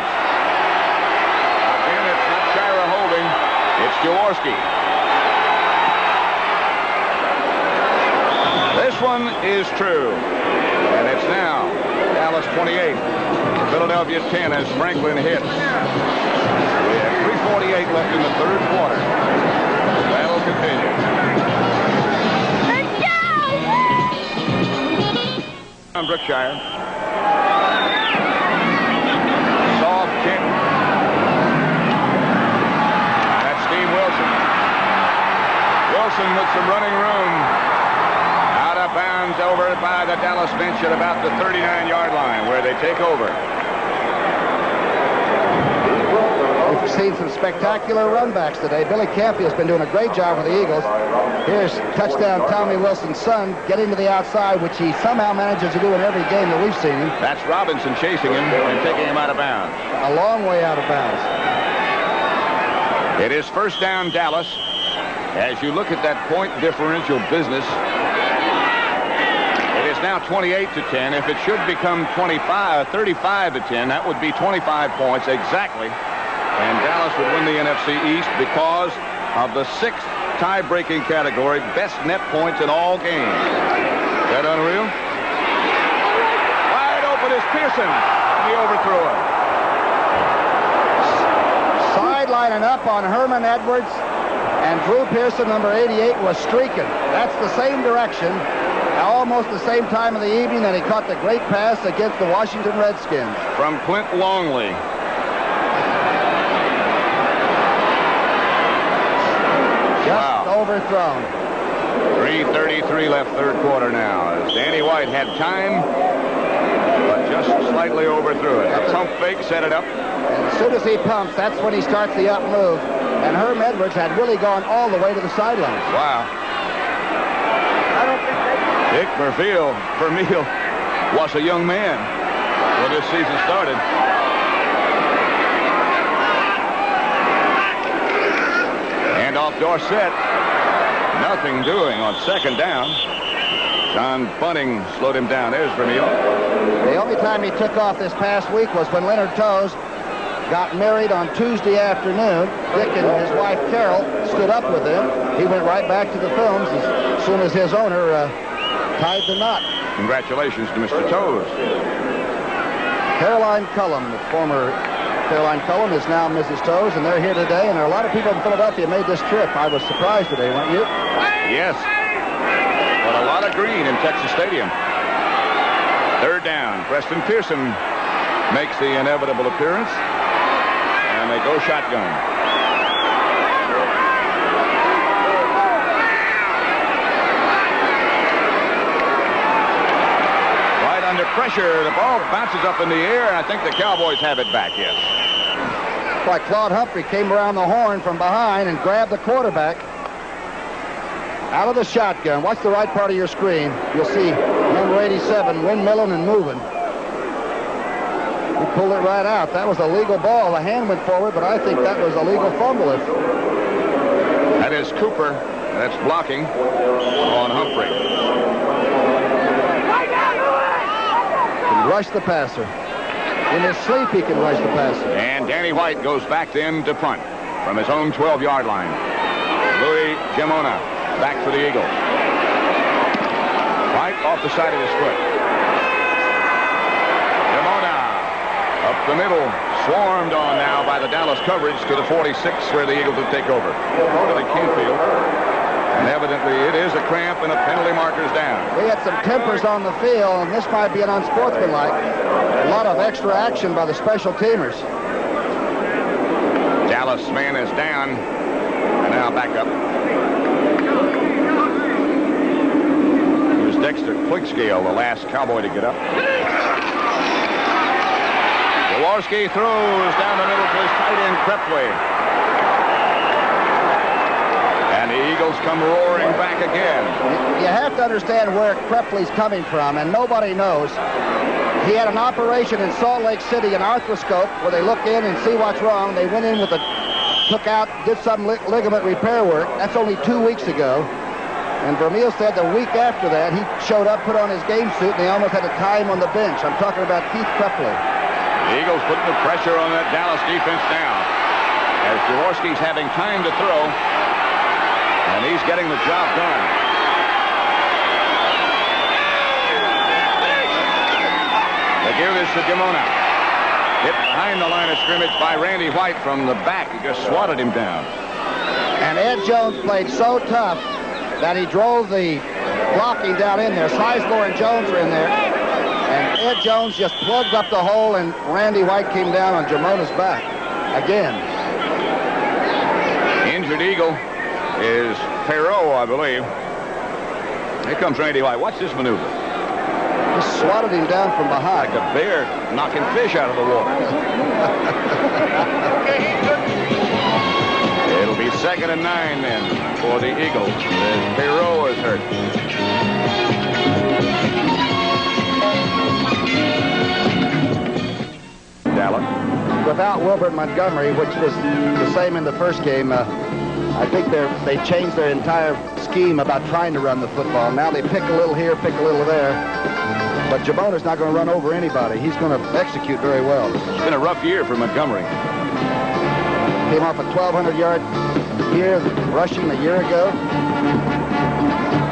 Speaker 1: Again, it's not Shira holding. It's Jaworski. This one is true. And it's now Dallas 28. Philadelphia 10 as Franklin hits. We have 3:48 left in the third quarter. That'll continue. On Brookshire. Soft kick. That's Steve Wilson. Wilson with some running room. Out of bounds over by the Dallas bench at about the 39-yard line where they take over.
Speaker 2: We've seen some spectacular runbacks today. Billy Campy has been doing a great job for the Eagles. Here's touchdown Tommy Wilson's son getting to the outside, which he somehow manages to do in every game that we've seen him.
Speaker 1: That's Robinson chasing him and taking him out of bounds.
Speaker 2: A long way out of bounds.
Speaker 1: It is first down Dallas. As you look at that point differential business, it is now 28-10. If it should become 35-10, that would be 25 points exactly. And Dallas would win the NFC East because of the 6th tie-breaking category, best net points in all games. Is that unreal? Wide open is Pearson. He overthrew it.
Speaker 2: Sidelining up on Herman Edwards, and Drew Pearson, number 88, was streaking. That's the same direction, almost the same time of the evening, and he caught the great pass against the Washington Redskins.
Speaker 1: From Clint Longley.
Speaker 2: Just overthrown.
Speaker 1: 3:33 left third quarter now. As Danny White had time, but just slightly overthrew it. A pump fake set it up.
Speaker 2: And as soon as he pumps, that's when he starts the up move. And Herm Edwards had really gone all the way to the sidelines.
Speaker 1: Wow. Dick Vermeil was a young man when this season started. And off Dorsett. Nothing doing on second down. John Bunting slowed him down. There's Vermeil.
Speaker 2: The only time he took off this past week was when Leonard Toews got married on Tuesday afternoon. Dick and his wife Carol stood up with him. He went right back to the films as soon as his owner tied the knot.
Speaker 1: Congratulations to Mr. Toews.
Speaker 2: Caroline Cullum, the former Caroline Cullum, is now Mrs. Toews, and they're here today. And there are a lot of people in Philadelphia made this trip. I was surprised today, weren't you?
Speaker 1: Yes. But a lot of green in Texas Stadium. Third down. Preston Pearson makes the inevitable appearance. And they go shotgun. Right under pressure. The ball bounces up in the air, and I think the Cowboys have it back, yes.
Speaker 2: Like Claude Humphrey came around the horn from behind and grabbed the quarterback out of the shotgun. Watch the right part of your screen. You'll see number 87 windmilling and moving. He pulled it right out. That was a legal ball. The hand went forward, but I think that was a legal fumble.
Speaker 1: That is Cooper. That's blocking on Humphrey.
Speaker 2: Can rush the passer. In his sleep, he can rush the passer.
Speaker 1: And Danny White goes back then to punt from his own 12-yard line. Louis Gemona back for the Eagles. Right off the side of his foot. Up the middle, swarmed on now by the Dallas coverage to the 46 where the Eagles will take over. Totally Canfield. And evidently it is a cramp and a penalty marker's down.
Speaker 2: We had some tempers on the field, and this might be an unsportsmanlike. A lot of extra action by the special teamers.
Speaker 1: Dallas man is down. And now back up. Here's Dexter. Twig scale, the last Cowboy to get up. Jaworski throws down the middle to his tight end, Krepley. And the Eagles come roaring back again.
Speaker 2: You have to understand where Krepley's coming from, and nobody knows. He had an operation in Salt Lake City, an arthroscope, where they look in and see what's wrong. They went in with took out, did some ligament repair work. That's only 2 weeks ago. And Vermeil said the week after that, he showed up, put on his game suit, and they almost had to tie him on the bench. I'm talking about Keith Krepley.
Speaker 1: The Eagles putting the pressure on that Dallas defense now. As Jaworski's having time to throw, and he's getting the job done. They give this to Dimona. Hit behind the line of scrimmage by Randy White from the back. He just swatted him down.
Speaker 2: And Ed Jones played so tough that he drove the blocking down in there. Sizemore and Jones are in there. And Ed Jones just plugged up the hole, and Randy White came down on Jamona's back again.
Speaker 1: Injured Eagle is Perot, I believe. Here comes Randy White. Watch this maneuver.
Speaker 2: He swatted him down from behind.
Speaker 1: Like a bear knocking fish out of the water. It'll be 2nd and 9 then for the Eagles as Perot is hurt. Dallas.
Speaker 2: Without Wilbert Montgomery, which was the same in the first game, I think they changed their entire scheme about trying to run the football. Now they pick a little here, pick a little there. But Jamona's not going to run over anybody. He's going to execute very well.
Speaker 1: It's been a rough year for Montgomery.
Speaker 2: Came off a 1,200-yard year rushing a year ago.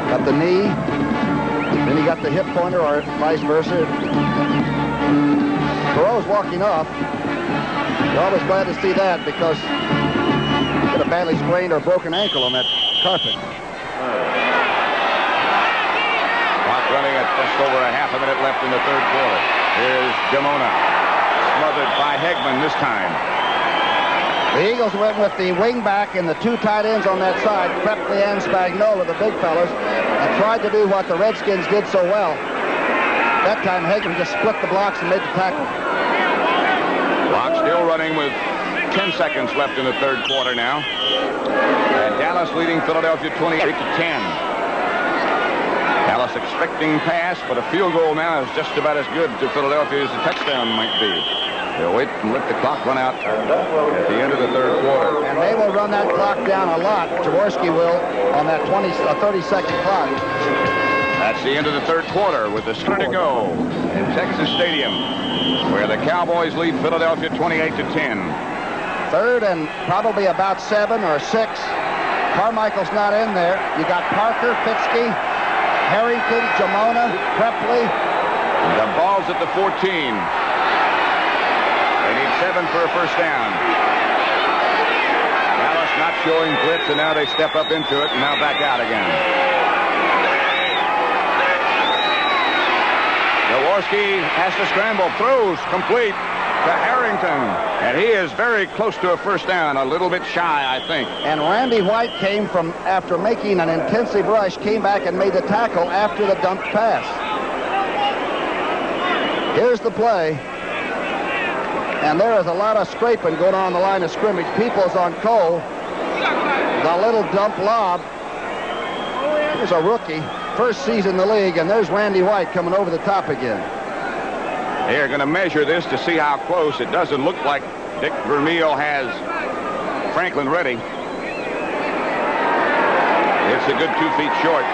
Speaker 2: Got the knee. Then he got the hip pointer, or vice versa. Perot's walking off. You're always glad to see that because he got a badly sprained or broken ankle on that carpet.
Speaker 1: Clock running at just over a half a minute left in the third quarter. Here's Dimona. Smothered by Hegman this time.
Speaker 2: The Eagles went with the wingback and the 2 tight ends on that side, Krepley and Spagnola, the big fellas, and tried to do what the Redskins did so well. That time, Hegman just split the blocks and made the tackle.
Speaker 1: Clock still running with 10 seconds left in the third quarter now. And Dallas leading Philadelphia 28-10. Dallas expecting pass, but a field goal now is just about as good to Philadelphia as a touchdown might be. They'll wait and let the clock run out at the end of the third quarter.
Speaker 2: And they will run that clock down a lot. Jaworski will on that 30-second clock.
Speaker 1: That's the end of the third quarter with the score to go in Texas Stadium, where the Cowboys lead Philadelphia 28-10.
Speaker 2: Third and probably about 7 or 6. Carmichael's not in there. You got Parker, Fitzke, Harrington, Jamona, Krepley.
Speaker 1: The ball's at the 14. They need 7 for a first down. Dallas not showing blitz, and now they step up into it, and now back out again. Jaworski has to scramble, throws complete to Harrington, and he is very close to a first down, a little bit shy, I think.
Speaker 2: And Randy White came from, after making an intensive rush, came back and made the tackle after the dumped pass. Here's the play. And there is a lot of scraping going on the line of scrimmage. Peoples on Cole. The little dump lob. Here's a rookie. First season in the league, and there's Randy White coming over the top again.
Speaker 1: They're going to measure this to see how close. It doesn't look like Dick Vermeil has Franklin ready. It's a good 2 feet short.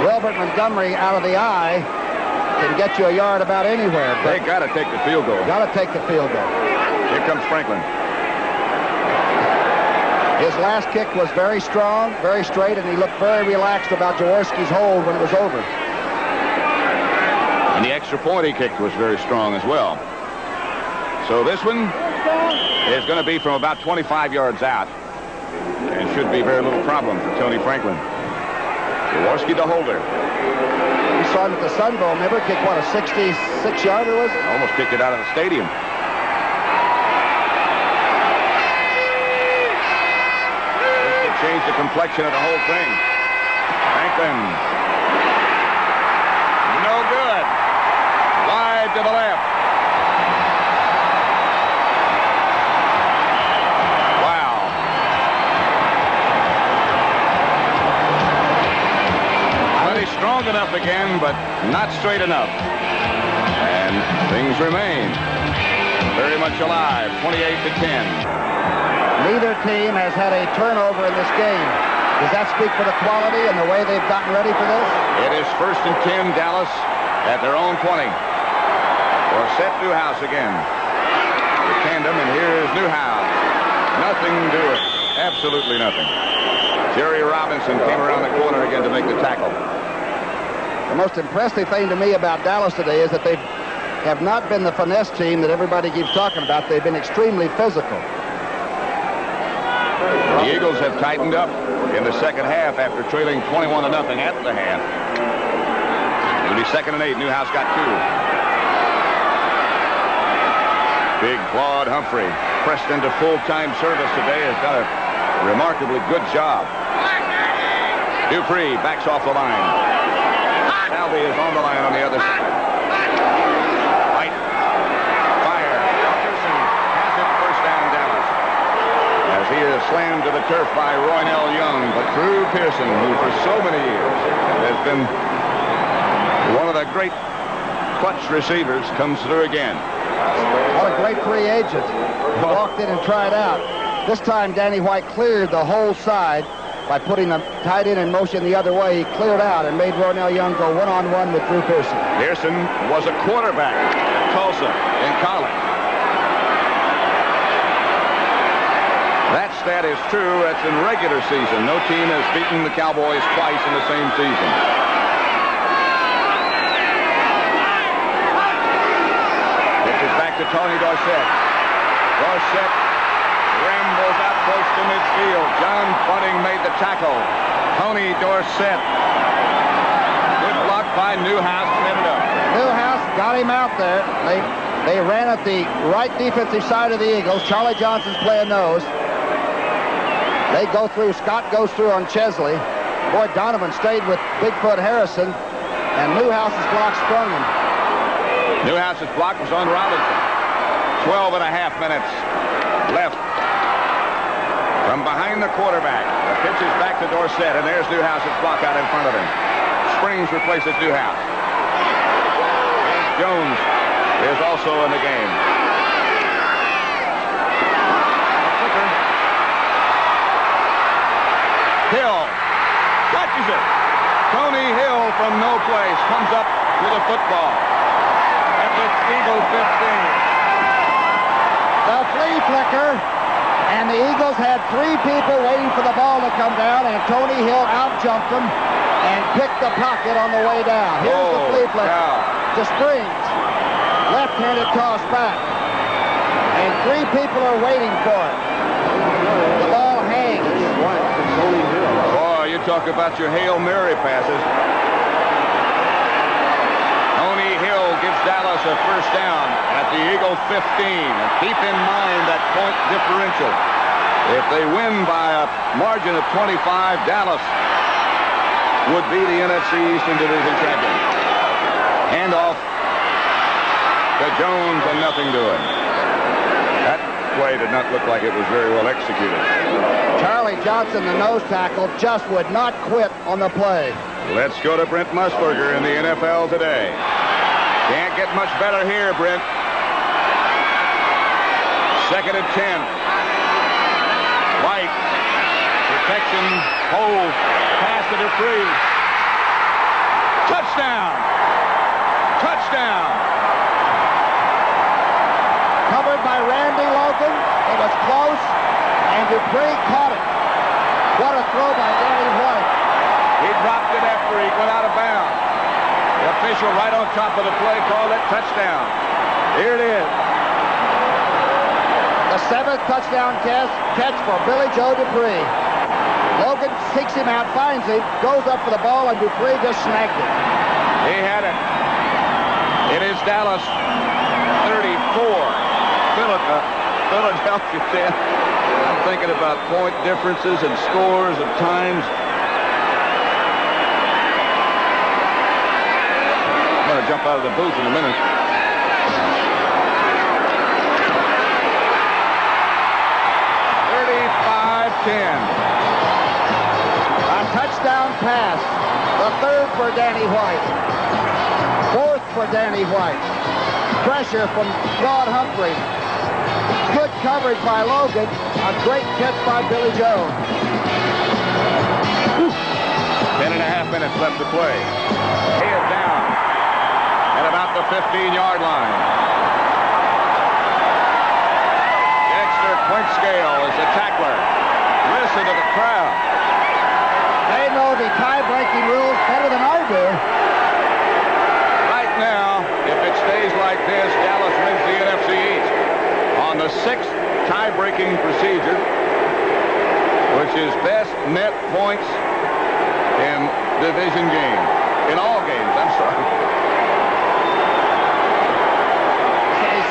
Speaker 2: Wilbert Montgomery out of the eye can get you a yard about anywhere.
Speaker 1: They got to take the field goal.
Speaker 2: Got to take the field goal.
Speaker 1: Here comes Franklin.
Speaker 2: His last kick was very strong, very straight, and he looked very relaxed about Jaworski's hold when it was over.
Speaker 1: And the extra point he kicked was very strong as well. So this one is going to be from about 25 yards out. And should be very little problem for Tony Franklin. Jaworski the holder.
Speaker 2: We saw him at the Sun Bowl, remember? Kicked, what, a 66-yarder was it?
Speaker 1: Almost kicked it out of the stadium. This could change the complexion of the whole thing. Franklin. No good. Wide to the left. Wow. Well, he's strong enough again, but not straight enough. And things remain very much alive, 28-10.
Speaker 2: Neither team has had a turnover in this game. Does that speak for the quality and the way they've gotten ready for this?
Speaker 1: It is 1st and 10, Dallas at their own 20. Dorsett, Newhouse again. The tandem, and here's Newhouse. Nothing doing. Absolutely nothing. Jerry Robinson came around the corner again to make the tackle.
Speaker 2: The most impressive thing to me about Dallas today is that they have not been the finesse team that everybody keeps talking about. They've been extremely physical.
Speaker 1: The Eagles have tightened up in the second half after trailing 21-0 at the half. It'll be 2nd and 8. Newhouse got 2. Big Claude Humphrey pressed into full-time service today, has done a remarkably good job. Dupree backs off the line. Salvey is on the line on the other side. White. Fire. Pearson has it, 1st down, Dallas. As he is slammed to the turf by Roynell Young, but Drew Pearson, who for so many years has been one of the great clutch receivers, comes through again.
Speaker 2: What a great free agent. He walked in and tried out. This time, Danny White cleared the whole side by putting the tight end in motion the other way. He cleared out and made Roynell Young go one-on-one with Drew Pearson.
Speaker 1: Pearson was a quarterback at Tulsa in college. That stat is true. That's in regular season. No team has beaten the Cowboys twice in the same season. Pitches back to Tony Dorsett. Dorsett rambles out close to midfield. John Bunting made the tackle. Tony Dorsett. Good block by Newhouse. Ended up.
Speaker 2: Newhouse got him out there. They ran at the right defensive side of the Eagles. Charlie Johnson's playing those. They go through. Scott goes through on Chesley. Boy, Donovan stayed with Bigfoot Harrison, and Newhouse's block sprung him.
Speaker 1: Newhouse's block was on Robinson. 12 and a half minutes left. From behind the quarterback, the pitch is back to Dorsett, and there's Newhouse's block out in front of him. Springs replaces Newhouse. Jones is also in the game. Hill catches it. Tony Hill from no place comes up with a football at the Eagle 15.
Speaker 2: The flea flicker. And the Eagles had 3 people waiting for the ball to come down, and Tony Hill out-jumped them and picked the pocket on the way down. Here's the flea flicker to Springs. Left-handed toss back. And 3 people are waiting for it. The ball hangs.
Speaker 1: Boy, you talk about your Hail Mary passes. Tony Hill gives Dallas a 1st down at the Eagle 15. And keep in mind that point differential. If they win by a margin of 25, Dallas would be the NFC Eastern Division champion. Handoff to Jones, and nothing doing. That play did not look like it was very well executed.
Speaker 2: Charlie Johnson, the nose tackle, just would not quit on the play.
Speaker 1: Let's go to Brent Musburger in the NFL today. Can't get much better here, Brent. 2nd and 10. White. Protection. Hold. Pass to Dupree. Touchdown. Touchdown.
Speaker 2: Covered by Randy Logan. It was close, and Dupree caught it. What a throw by Danny White.
Speaker 1: He dropped it after he went out of bounds. The official right on top of the play called it touchdown. Here it is.
Speaker 2: The 7th touchdown catch for Billy Joe Dupree. Logan seeks him out, finds him, goes up for the ball, and Dupree just snagged it.
Speaker 1: He had it. It is Dallas 34. Philadelphia 10. I'm thinking about point differences and scores and times. jump out of the booth in a minute.
Speaker 2: A touchdown pass. The third for Danny White. Fourth for Danny White. Pressure from Claude Humphrey. Good coverage by Logan. A great catch by Billy Jones.
Speaker 1: 10.5 minutes left to play. He is down at about the 15-yard line. Dexter Quinkscale is the tackler. Listen to the crowd.
Speaker 2: They know the tie-breaking rules better than I do.
Speaker 1: Right now, if it stays like this, Dallas wins the NFC East on the 6th tie-breaking procedure, which is best net points in division game. In all games, I'm sorry.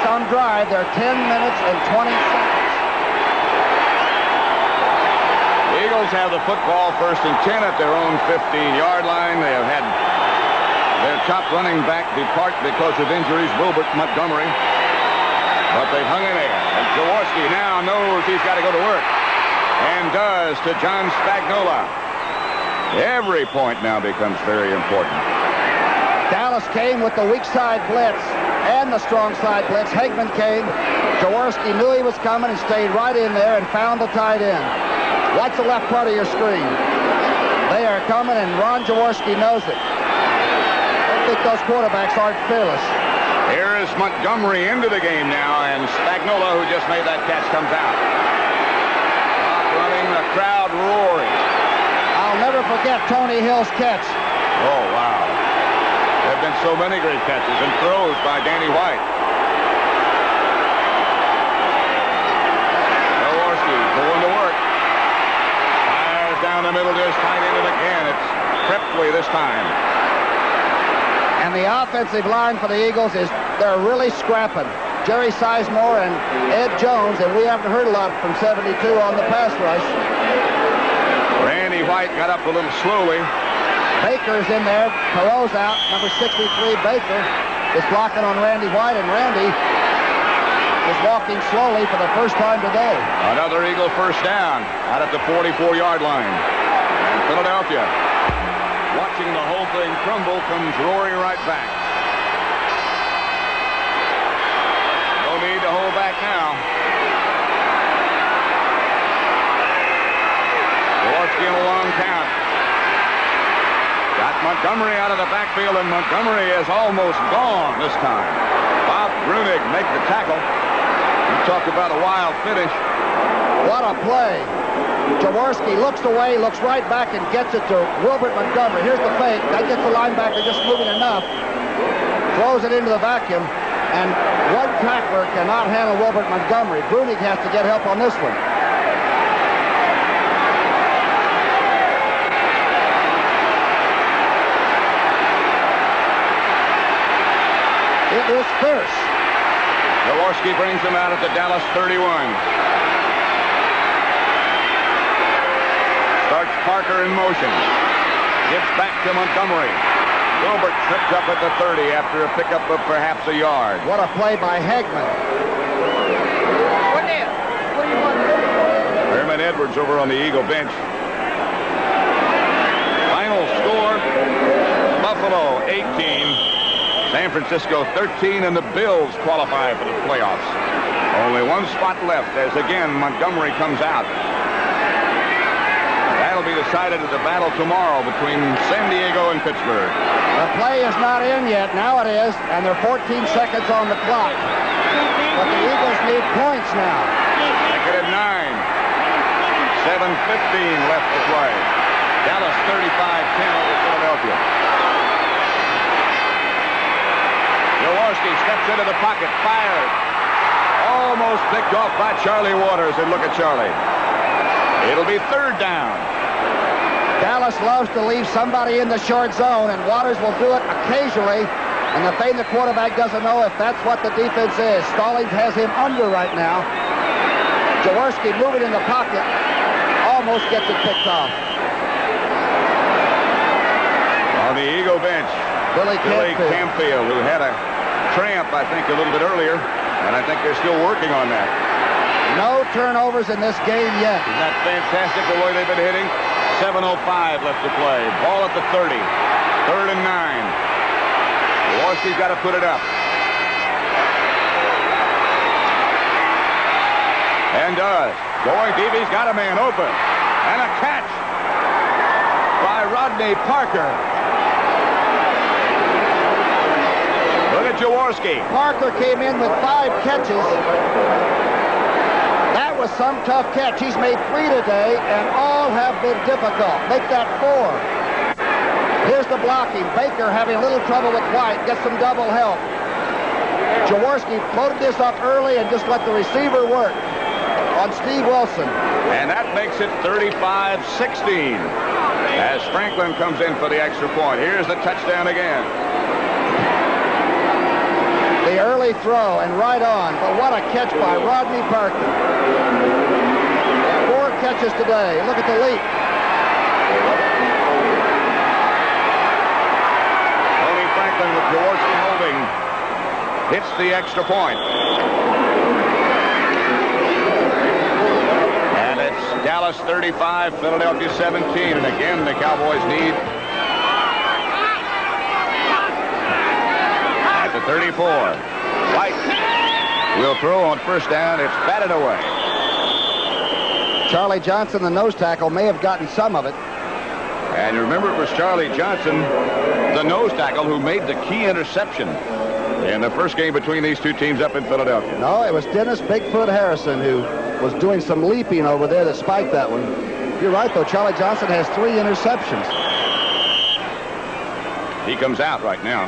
Speaker 2: Some drive. They're 10 minutes and 20 seconds.
Speaker 1: The Eagles have the football 1st and 10 at their own 15-yard line. They have had their top running back depart because of injuries, Wilbert Montgomery. But they've hung in there. And Jaworski now knows he's got to go to work. And does to John Spagnola. Every point now becomes very important.
Speaker 2: Dallas came with the weak side blitz and the strong side blitz. Hegman came. Jaworski knew he was coming and stayed right in there and found the tight end. Watch the left part of your screen. They are coming, and Ron Jaworski knows it. I think those quarterbacks aren't fearless.
Speaker 1: Here is Montgomery into the game now, and Spagnola, who just made that catch, comes out. Clock running, the crowd roaring.
Speaker 2: I'll never forget Tony Hill's catch.
Speaker 1: Oh, wow. There have been so many great catches and throws by Danny White. Jaworski going to work. Fires down the middle, just tight end it again. It's Prepway this time.
Speaker 2: And the offensive line for the Eagles they're really scrapping. Jerry Sizemore and Ed Jones, and we haven't heard a lot from 72 on the pass rush.
Speaker 1: Randy White got up a little slowly.
Speaker 2: Baker's in there. Perot's out. Number 63, Baker, is blocking on Randy White, and Randy is walking slowly for the first time today.
Speaker 1: Another Eagle first down out at the 44-yard line. And Philadelphia, watching the whole thing crumble, comes roaring right back. No need to hold back now. Jaworski in a long count. Got Montgomery out of the backfield, and Montgomery is almost gone this time. Bob Brunig make the tackle. You talk about a wild finish.
Speaker 2: What a play. Jaworski looks away, looks right back, and gets it to Wilbert Montgomery. Here's the fake. That gets the linebacker just moving enough. Throws it into the vacuum, and one tackler cannot handle Wilbert Montgomery. Brunig has to get help on this one. It is fierce.
Speaker 1: Jaworski brings him out at the Dallas 31. Starts Parker in motion. Gives back to Montgomery. Wilbert tripped up at the 30 after a pickup of perhaps a yard.
Speaker 2: What a play by Hegman.
Speaker 1: Herman Edwards over on the Eagle bench. Final score, Buffalo 18. San Francisco 13, and the Bills qualify for the playoffs. Only one spot left as again Montgomery comes out. That'll be decided at the battle tomorrow between San Diego and Pittsburgh.
Speaker 2: The play is not in yet. Now it is, and there are 14 seconds on the clock. But the Eagles need points now.
Speaker 1: Second and 9. 7:15 left to play. Dallas 35-10 over Philadelphia. Jaworski steps into the pocket, fired. Almost picked off by Charlie Waters, and look at Charlie. It'll be third down.
Speaker 2: Dallas loves to leave somebody in the short zone, and Waters will do it occasionally. And the thing the quarterback doesn't know if that's what the defense is. Stallings has him under right now. Jaworski moving in the pocket, almost gets it picked off.
Speaker 1: On the Eagle bench,
Speaker 2: Billy
Speaker 1: Campfield, who had a cramp, I think, a little bit earlier, and I think they're still working on that.
Speaker 2: No turnovers in this game yet.
Speaker 1: Isn't that fantastic, the way they've been hitting? 7:05 left to play. Ball at the 30. 3rd and 9. Jaworski's got to put it up. And does. Going deep, he's got a man open. And a catch by Rodney Parker. Look at Jaworski.
Speaker 2: Parker came in with 5 catches. That was some tough catch. He's made 3 today, and all have been difficult. Make that 4. Here's the blocking. Baker having a little trouble with White. Gets some double help. Jaworski loaded this up early and just let the receiver work on Steve Wilson.
Speaker 1: And that makes it 35-16 as Franklin comes in for the extra point. Here's the touchdown again.
Speaker 2: The early throw and right on, but what a catch by Rodney Parker. 4 catches today. Look at the leap.
Speaker 1: Tony Franklin with Jaworski holding hits the extra point. And it's Dallas 35, Philadelphia 17. And again, the Cowboys need at the 34. White will throw on first down. It's batted away.
Speaker 2: Charlie Johnson, the nose tackle, may have gotten some of it.
Speaker 1: And you remember it was Charlie Johnson, the nose tackle, who made the key interception in the first game between these two teams up in Philadelphia.
Speaker 2: No, it was Dennis Bigfoot Harrison who was doing some leaping over there that spiked that one. You're right, though. Charlie Johnson has 3 interceptions.
Speaker 1: He comes out right now.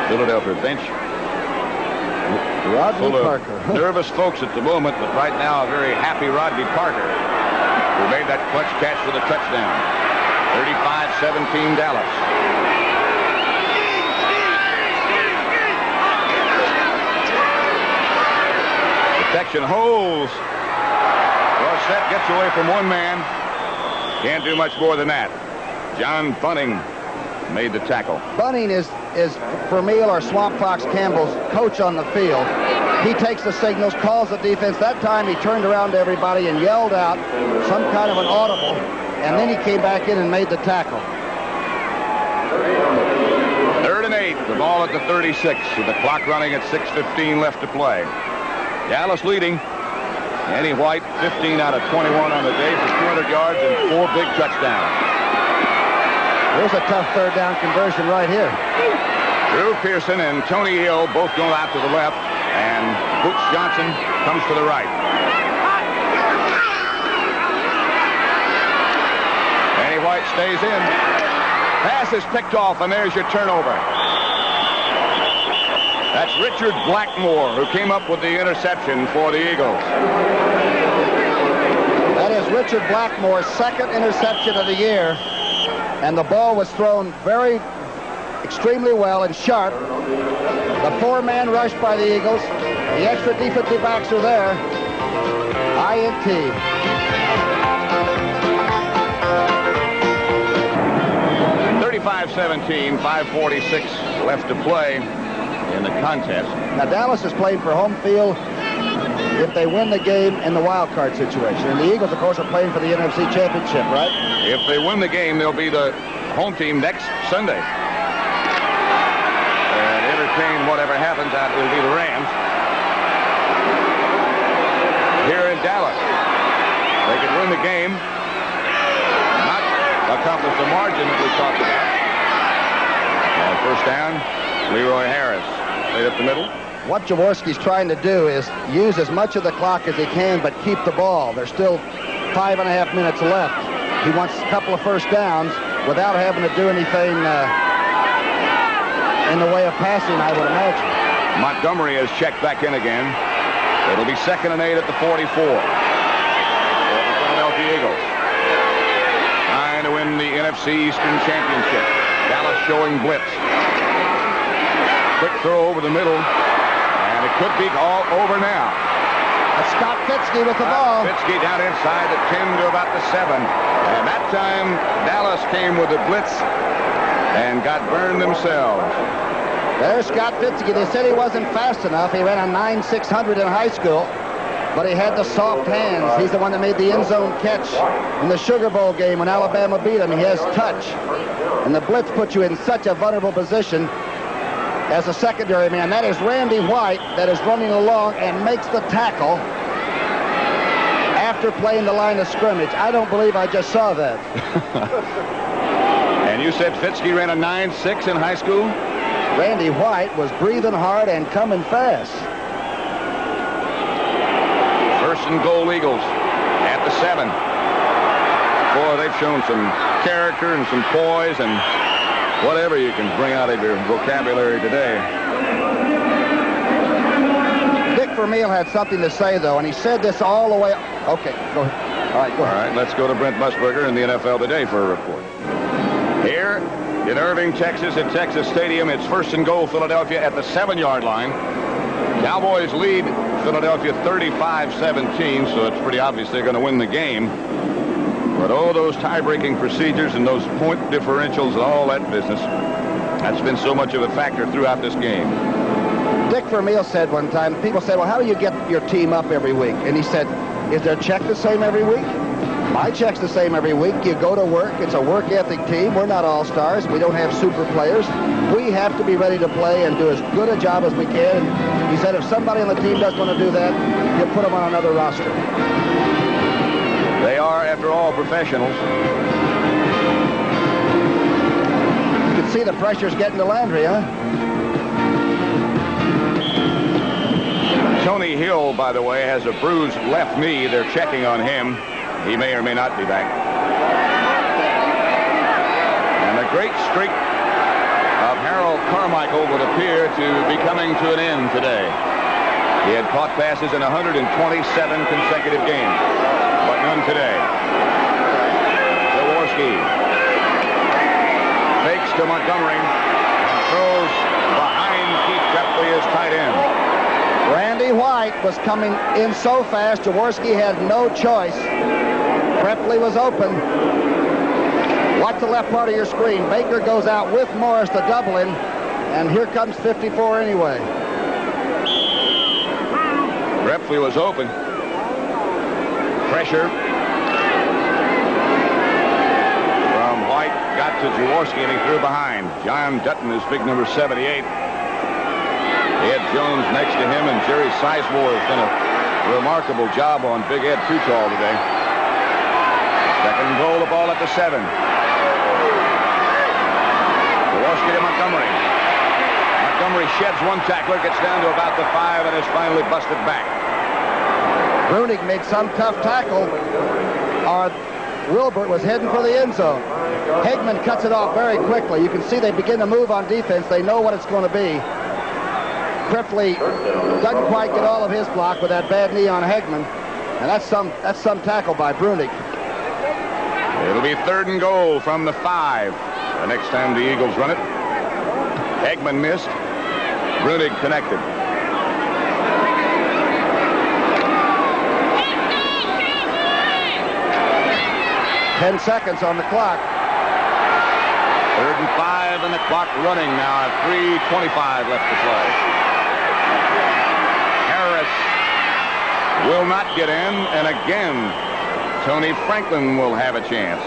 Speaker 1: Philadelphia bench.
Speaker 2: Rodney
Speaker 1: Full of
Speaker 2: Parker.
Speaker 1: nervous folks at the moment, but right now a very happy Rodney Parker, who made that clutch catch for the touchdown. 35-17 Dallas. Protection holds. Rossett gets away from one man. Can't do much more than that. John Bunning made the tackle.
Speaker 2: Bunning is Vermeil or Swamp Fox Campbell's coach on the field. He takes the signals, calls the defense. That time he turned around to everybody and yelled out some kind of an audible, and then he came back in and made the tackle.
Speaker 1: 3rd and 8, the ball at the 36, with the clock running at 6:15 left to play. Dallas leading. Andy White, 15 out of 21 on the day for 200 yards and 4 big touchdowns.
Speaker 2: There's a tough 3rd down conversion right here.
Speaker 1: Drew Pearson and Tony Hill both going out to the left, and Boots Johnson comes to the right. Andy White stays in. Pass is picked off, and there's your turnover. That's Richard Blackmore, who came up with the interception for the Eagles.
Speaker 2: That is Richard Blackmore's 2nd interception of the year. And the ball was thrown extremely well and sharp. The 4-man rush by the Eagles. The extra defensive backs are there. INT.
Speaker 1: (35-17), 5:46 left to play in the contest.
Speaker 2: Now Dallas is playing for home field if they win the game in the wild card situation. And the Eagles, of course, are playing for the NFC Championship, right?
Speaker 1: If they win the game, they'll be the home team next Sunday. And entertain whatever happens out, it'll be the Rams. Here in Dallas. They could win the game, not accomplish the margin that we talked about. And first down, Leroy Harris. Right up the middle.
Speaker 2: What Jaworski's trying to do is use as much of the clock as he can, but keep the ball. There's still 5.5 minutes left. He wants a couple of first downs without having to do anything in the way of passing, I would imagine.
Speaker 1: Montgomery has checked back in again. It'll be 2nd and 8 at the 44. For the Philadelphia Eagles. Trying to win the NFC Eastern Championship. Dallas showing blitz. Quick throw over the middle. And it could be all over now.
Speaker 2: That's Scott Fitzke with the ball.
Speaker 1: Fitzke down inside the 10 to about the 7. And that time, Dallas came with a blitz. and got burned themselves.
Speaker 2: There's Scott Fitzgerald. They said he wasn't fast enough. He ran a 9.600 in high school, but he had the soft hands. He's the one that made the end zone catch in the Sugar Bowl game when Alabama beat him. He has touch. And the blitz puts you in such a vulnerable position as a secondary man. That is Randy White that is running along and makes the tackle after playing the line of scrimmage. I don't believe I just saw that.
Speaker 1: And you said Fitzke ran a 9.6 in high school?
Speaker 2: Randy White was breathing hard and coming fast.
Speaker 1: First and goal, Eagles at the 7. Boy, they've shown some character and some poise and whatever you can bring out of your vocabulary today.
Speaker 2: Dick Vermeil had something to say, though, and he said this all the way. Okay, go ahead. All right, go ahead.
Speaker 1: All right, let's go to Brent Musburger in the NFL Today for a report. Here in Irving, Texas, at Texas Stadium, it's first and goal, Philadelphia at the 7-yard line. Cowboys lead Philadelphia 35-17, so it's pretty obvious they're going to win the game. But oh, those tie-breaking procedures and those point differentials and all that business, that's been so much of a factor throughout this game.
Speaker 2: Dick Vermeil said one time, people said, well, how do you get your team up every week? And he said, is their check the same every week? My check's the same every week. You go to work. It's a work ethic team. We're not all-stars. We don't have super players. We have to be ready to play and do as good a job as we can. And he said if somebody on the team doesn't want to do that, you put them on another roster.
Speaker 1: They are, after all, professionals.
Speaker 2: You can see the pressure's getting to Landry, huh?
Speaker 1: Tony Hill, by the way, has a bruised left knee. They're checking on him. He may or may not be back. And the great streak of Harold Carmichael would appear to be coming to an end today. He had caught passes in 127 consecutive games, but none today. Jaworski fakes to Montgomery and throws behind Keith Trepley as tight end.
Speaker 2: Randy White was coming in so fast, Jaworski had no choice. Trepley was open. Watch the left part of your screen. Baker goes out with Morris to double him, and here comes 54 anyway.
Speaker 1: Trepley was open. Pressure from White, got to Jaworski, and he threw behind. John Dutton is big number 78. Ed Jones next to him, and Jerry Sizemore has done a remarkable job on Big Ed Too-Tall today. Second goal, the ball at the 7. Jaworski to Montgomery. Montgomery sheds one tackler, gets down to about the 5, and is finally busted back.
Speaker 2: Brunig made some tough tackle. Wilbert was heading for the end zone. Hegman cuts it off very quickly. You can see they begin to move on defense. They know what it's going to be. Trepley doesn't quite get all of his block with that bad knee on Hegman, and that's some tackle by Brunig.
Speaker 1: It'll be third and goal from the 5. The next time the Eagles run it. Hegman missed. Brunig connected.
Speaker 2: Ten seconds on the clock.
Speaker 1: Third and 5, and the clock running now. 3:25 left to play. Harris will not get in, and again, Tony Franklin will have a chance.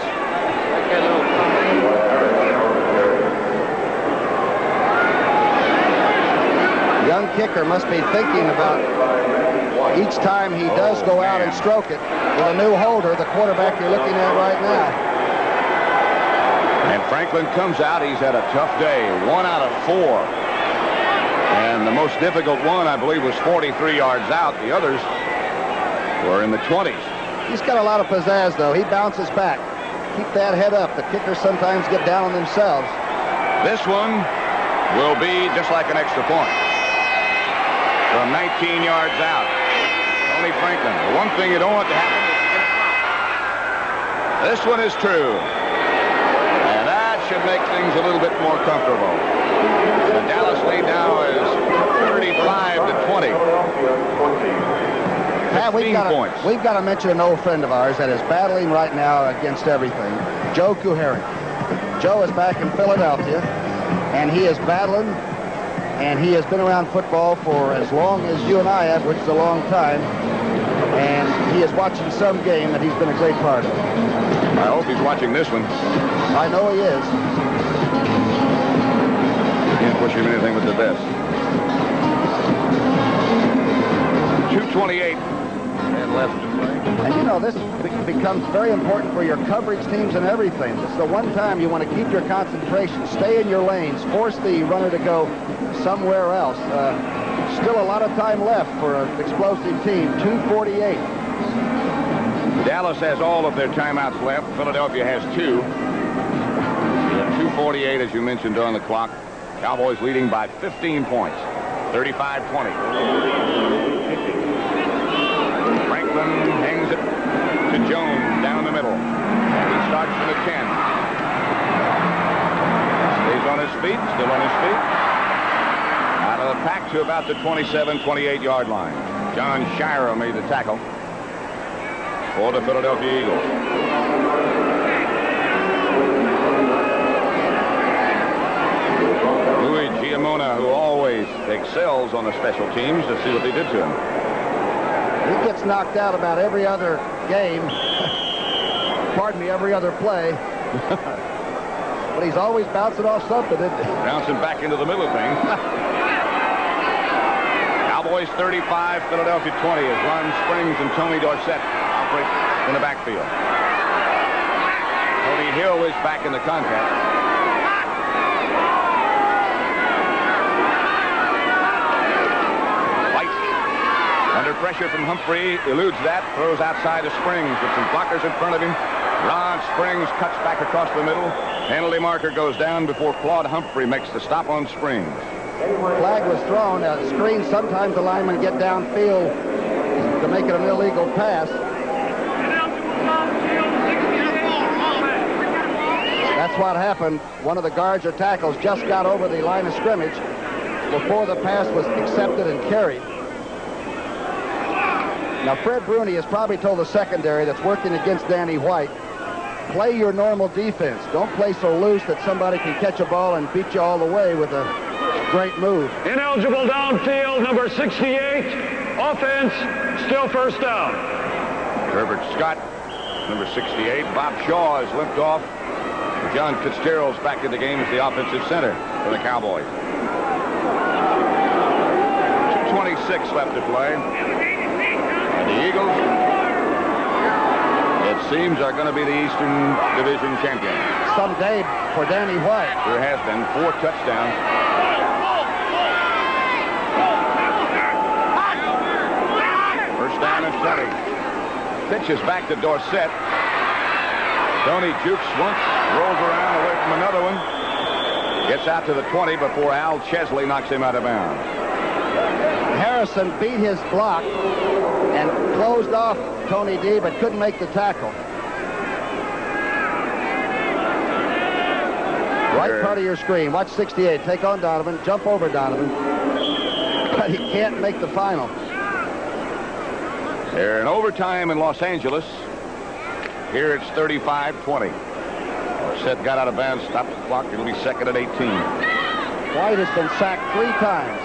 Speaker 2: Young kicker must be thinking about each time he does go out and stroke it with a new holder, the quarterback you're looking at right now.
Speaker 1: And Franklin comes out. He's had a tough day. 1 out of 4. And the most difficult one, I believe, was 43 yards out. The others were in the 20s.
Speaker 2: He's got a lot of pizzazz, though. He bounces back. Keep that head up. The kickers sometimes get down on themselves.
Speaker 1: This one will be just like an extra point. From 19 yards out. Tony Franklin. The one thing you don't want to happen is this one is true. And that should make things a little bit more comfortable. The Dallas lead now is 35-20.
Speaker 2: Pat, we've got to mention an old friend of ours that is battling right now against everything. Joe Kuhari. Joe is back in Philadelphia, and he is battling, and he has been around football for as long as you and I have, which is a long time, and he is watching some game that he's been a great part of.
Speaker 1: I hope he's watching this one.
Speaker 2: I know he is.
Speaker 1: Can't push him anything but the best. 2:28 and left to play.
Speaker 2: And you know, this becomes very important for your coverage teams and everything. This is the one time you want to keep your concentration, stay in your lanes, force the runner to go somewhere else. Still a lot of time left for an explosive team. 2:48.
Speaker 1: Dallas has all of their timeouts left. Philadelphia has 2. 2:48, as you mentioned, on the clock. Cowboys leading by 15 points. 35-20. Franklin hangs it to Jones down the middle. And he starts from the 10. Stays on his feet, still on his feet. Out of the pack to about the 27-28-yard line. John Shira made the tackle for the Philadelphia Eagles. Louis Giamona, who always excels on the special teams. Let's see what they did to him.
Speaker 2: He gets knocked out about every other game. Pardon me, every other play. But he's always bouncing off something, isn't he?
Speaker 1: Bouncing back into the middle of things. Cowboys 35, Philadelphia 20 as Ron Springs and Tony Dorsett operate in the backfield. Tony Hill is back in the contact. Under pressure from Humphrey, eludes that, throws outside of Springs with some blockers in front of him. Ron Springs cuts back across the middle. Penalty marker goes down before Claude Humphrey makes the stop on Springs.
Speaker 2: Flag was thrown. Screen, sometimes the linemen get downfield to make it an illegal pass. That's what happened. One of the guards or tackles just got over the line of scrimmage before the pass was accepted and carried. Now, Fred Bruni has probably told the secondary that's working against Danny White, play your normal defense. Don't play so loose that somebody can catch a ball and beat you all the way with a great move.
Speaker 3: Ineligible downfield, number 68. Offense, still first down.
Speaker 1: Herbert Scott, number 68. Bob Shaw is limped off. John Fitzgerald's back in the game as the offensive center for the Cowboys. 2:26 left to play. And the Eagles, it seems, are going to be the Eastern Division champions.
Speaker 2: Someday for Danny White.
Speaker 1: There has been 4 touchdowns. First down and 20. Pitch is back to Dorsett. Tony jukes once, rolls around away from another one. Gets out to the 20 before Al Chesley knocks him out of bounds.
Speaker 2: Harrison beat his block and closed off Tony D, but couldn't make the tackle. Right part of your screen. Watch 68. Take on Donovan. Jump over Donovan. But he can't make the final.
Speaker 1: They're in overtime in Los Angeles. Here it's 35-20. Set got out of bounds, stopped the clock. It'll be second and 18.
Speaker 2: White has been sacked 3 times.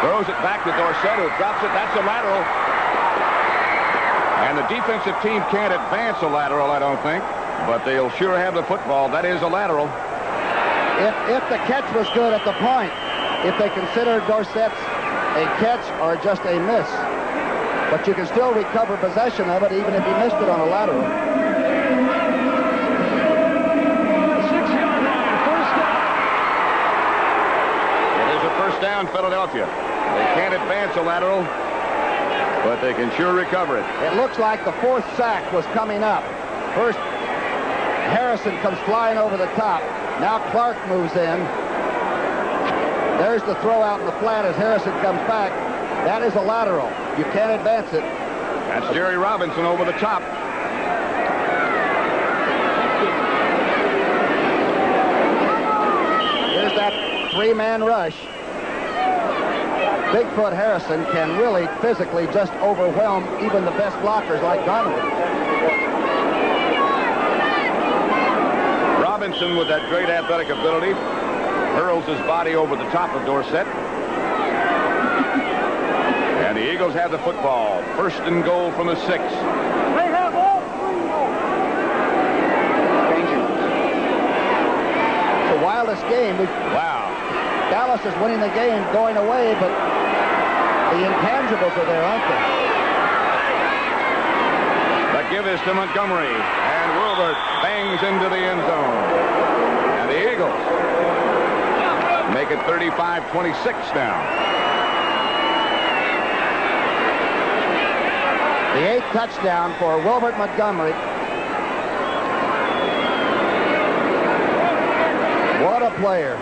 Speaker 1: Throws it back to Dorsett, who drops it. That's a lateral. And the defensive team can't advance a lateral, I don't think. But they'll sure have the football. That is a lateral.
Speaker 2: If the catch was good at the point, if they consider Dorsett's a catch or just a miss. But you can still recover possession of it even if you missed it on a lateral.
Speaker 3: 6-yard line, first down.
Speaker 1: It is a first down, Philadelphia. They can't advance a lateral, but they can sure recover it.
Speaker 2: It looks like the 4th sack was coming up. First, Harrison comes flying over the top. Now Clark moves in. There's the throw out in the flat as Harrison comes back. That is a lateral. You can't advance it.
Speaker 1: That's Jerry Robinson over the top.
Speaker 2: three-man rush, Bigfoot Harrison can really physically just overwhelm even the best blockers like Donovan.
Speaker 1: Robinson, with that great athletic ability, hurls his body over the top of Dorsett. And the Eagles have the football. First and goal from the 6.
Speaker 2: They have all three. It's the wildest game.
Speaker 1: Wow.
Speaker 2: Dallas is winning the game going away, but the intangibles are there, aren't they?
Speaker 1: The give is to Montgomery, and Wilbert bangs into the end zone. And the Eagles make it 35-26 now.
Speaker 2: The 8th touchdown for Wilbert Montgomery. What a player.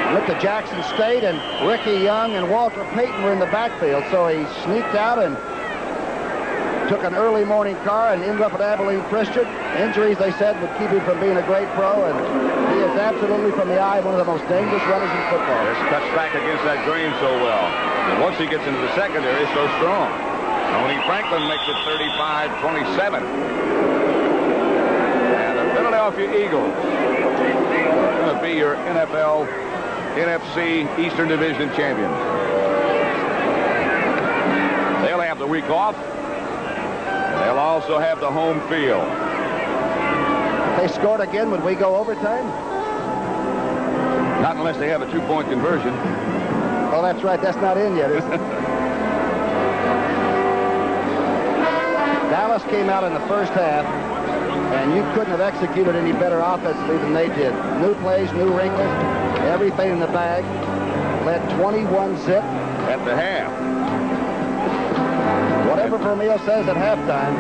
Speaker 2: Went to Jackson State, and Ricky Young and Walter Payton were in the backfield, so he sneaked out and took an early morning car and ended up at Abilene Christian. Injuries, they said, would keep him from being a great pro, and he is absolutely, from the eye, one of the most dangerous runners in football.
Speaker 1: Just cuts back against that grain so well. And once he gets into the secondary, so strong. Tony Franklin makes it 35-27. And the Philadelphia Eagles are going to be your NFL, NFC Eastern Division champions. They'll have the week off. They'll also have the home field.
Speaker 2: If they scored again, would we go overtime?
Speaker 1: Not unless they have a two-point conversion.
Speaker 2: Oh, that's right. That's not in yet, is it? Dallas came out in the first half, and you couldn't have executed any better offensively than they did. New plays, new wrinkles, everything in the bag. Led 21-zip.
Speaker 1: At the half.
Speaker 2: Whatever Vermeil says at halftime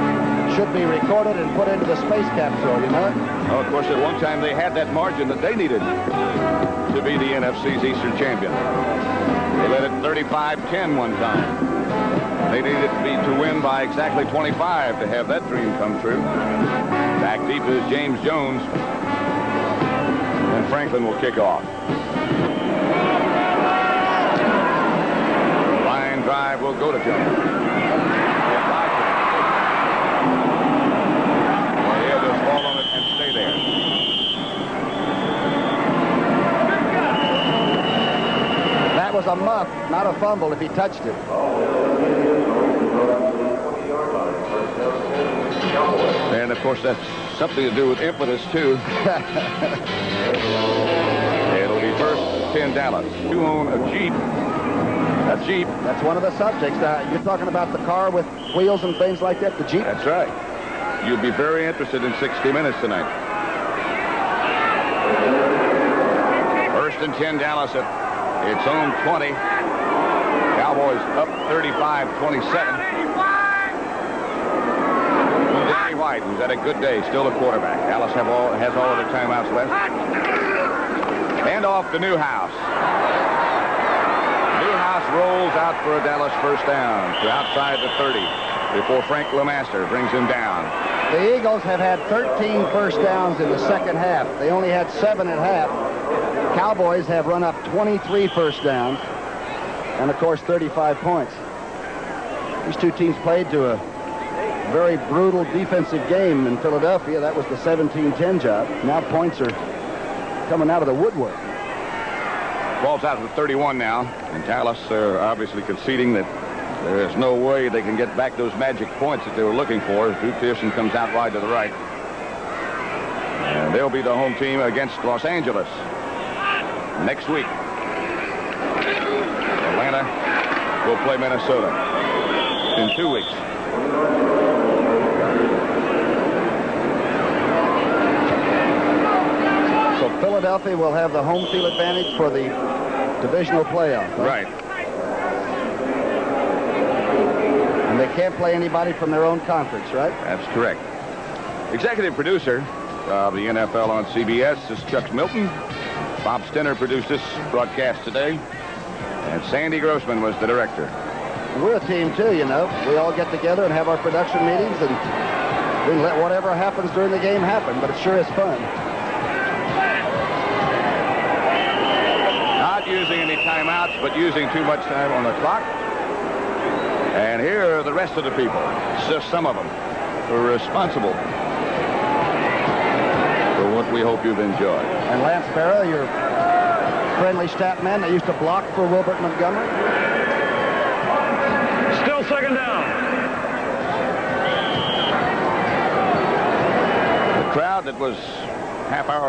Speaker 2: should be recorded and put into the space capsule, you know?
Speaker 1: Oh, of course, at one time they had that margin that they needed to be the NFC's Eastern champion. They led it 35-10 one time. They needed to win by exactly 25 to have that dream come true. Back deep is James Jones. And Franklin will kick off. Line drive will go to Jones.
Speaker 2: That was a muff, not a fumble if he touched it.
Speaker 1: And, of course, that's something to do with impetus, too. It'll be first 10 Dallas. Who own a Jeep? A Jeep.
Speaker 2: That's one of the subjects. You're talking about the car with wheels and things like that, the Jeep?
Speaker 1: That's right. You'll be very interested in 60 Minutes tonight. First and 10 Dallas at its own 20. Cowboys up 35-27. Danny White, who's had a good day, still a quarterback. Dallas has all of their timeouts left. Hand off to Newhouse. Newhouse rolls out for a Dallas first down to outside the 30 before Frank LeMaster brings him down.
Speaker 2: The Eagles have had 13 first downs in the second half. They only had 7 at half. Cowboys have run up 23 first downs and, of course, 35 points. These two teams played to a very brutal defensive game in Philadelphia. That was the 17-10 job. Now points are coming out of the woodwork.
Speaker 1: Ball's out of the 31 now, and Dallas are obviously conceding that there is no way they can get back those magic points that they were looking for. Drew Pearson comes out wide to the right. And they'll be the home team against Los Angeles next week. Atlanta will play Minnesota in 2 weeks.
Speaker 2: So Philadelphia will have the home field advantage for the divisional playoff.
Speaker 1: Right.
Speaker 2: And they can't play anybody from their own conference, right?
Speaker 1: That's correct. Executive producer of the NFL on CBS is Chuck Milton. Bob Stenner produced this broadcast today. And Sandy Grossman was the director.
Speaker 2: We're a team, too, you know. We all get together and have our production meetings, and we let whatever happens during the game happen, but it sure is fun.
Speaker 1: using any timeouts, but using too much time on the clock. And here are the rest of the people, just some of them, who are responsible for what we hope you've enjoyed.
Speaker 2: And Lance Barra, your friendly stat man that used to block for Wilbert Montgomery.
Speaker 3: Still second down.
Speaker 1: The crowd that was half hour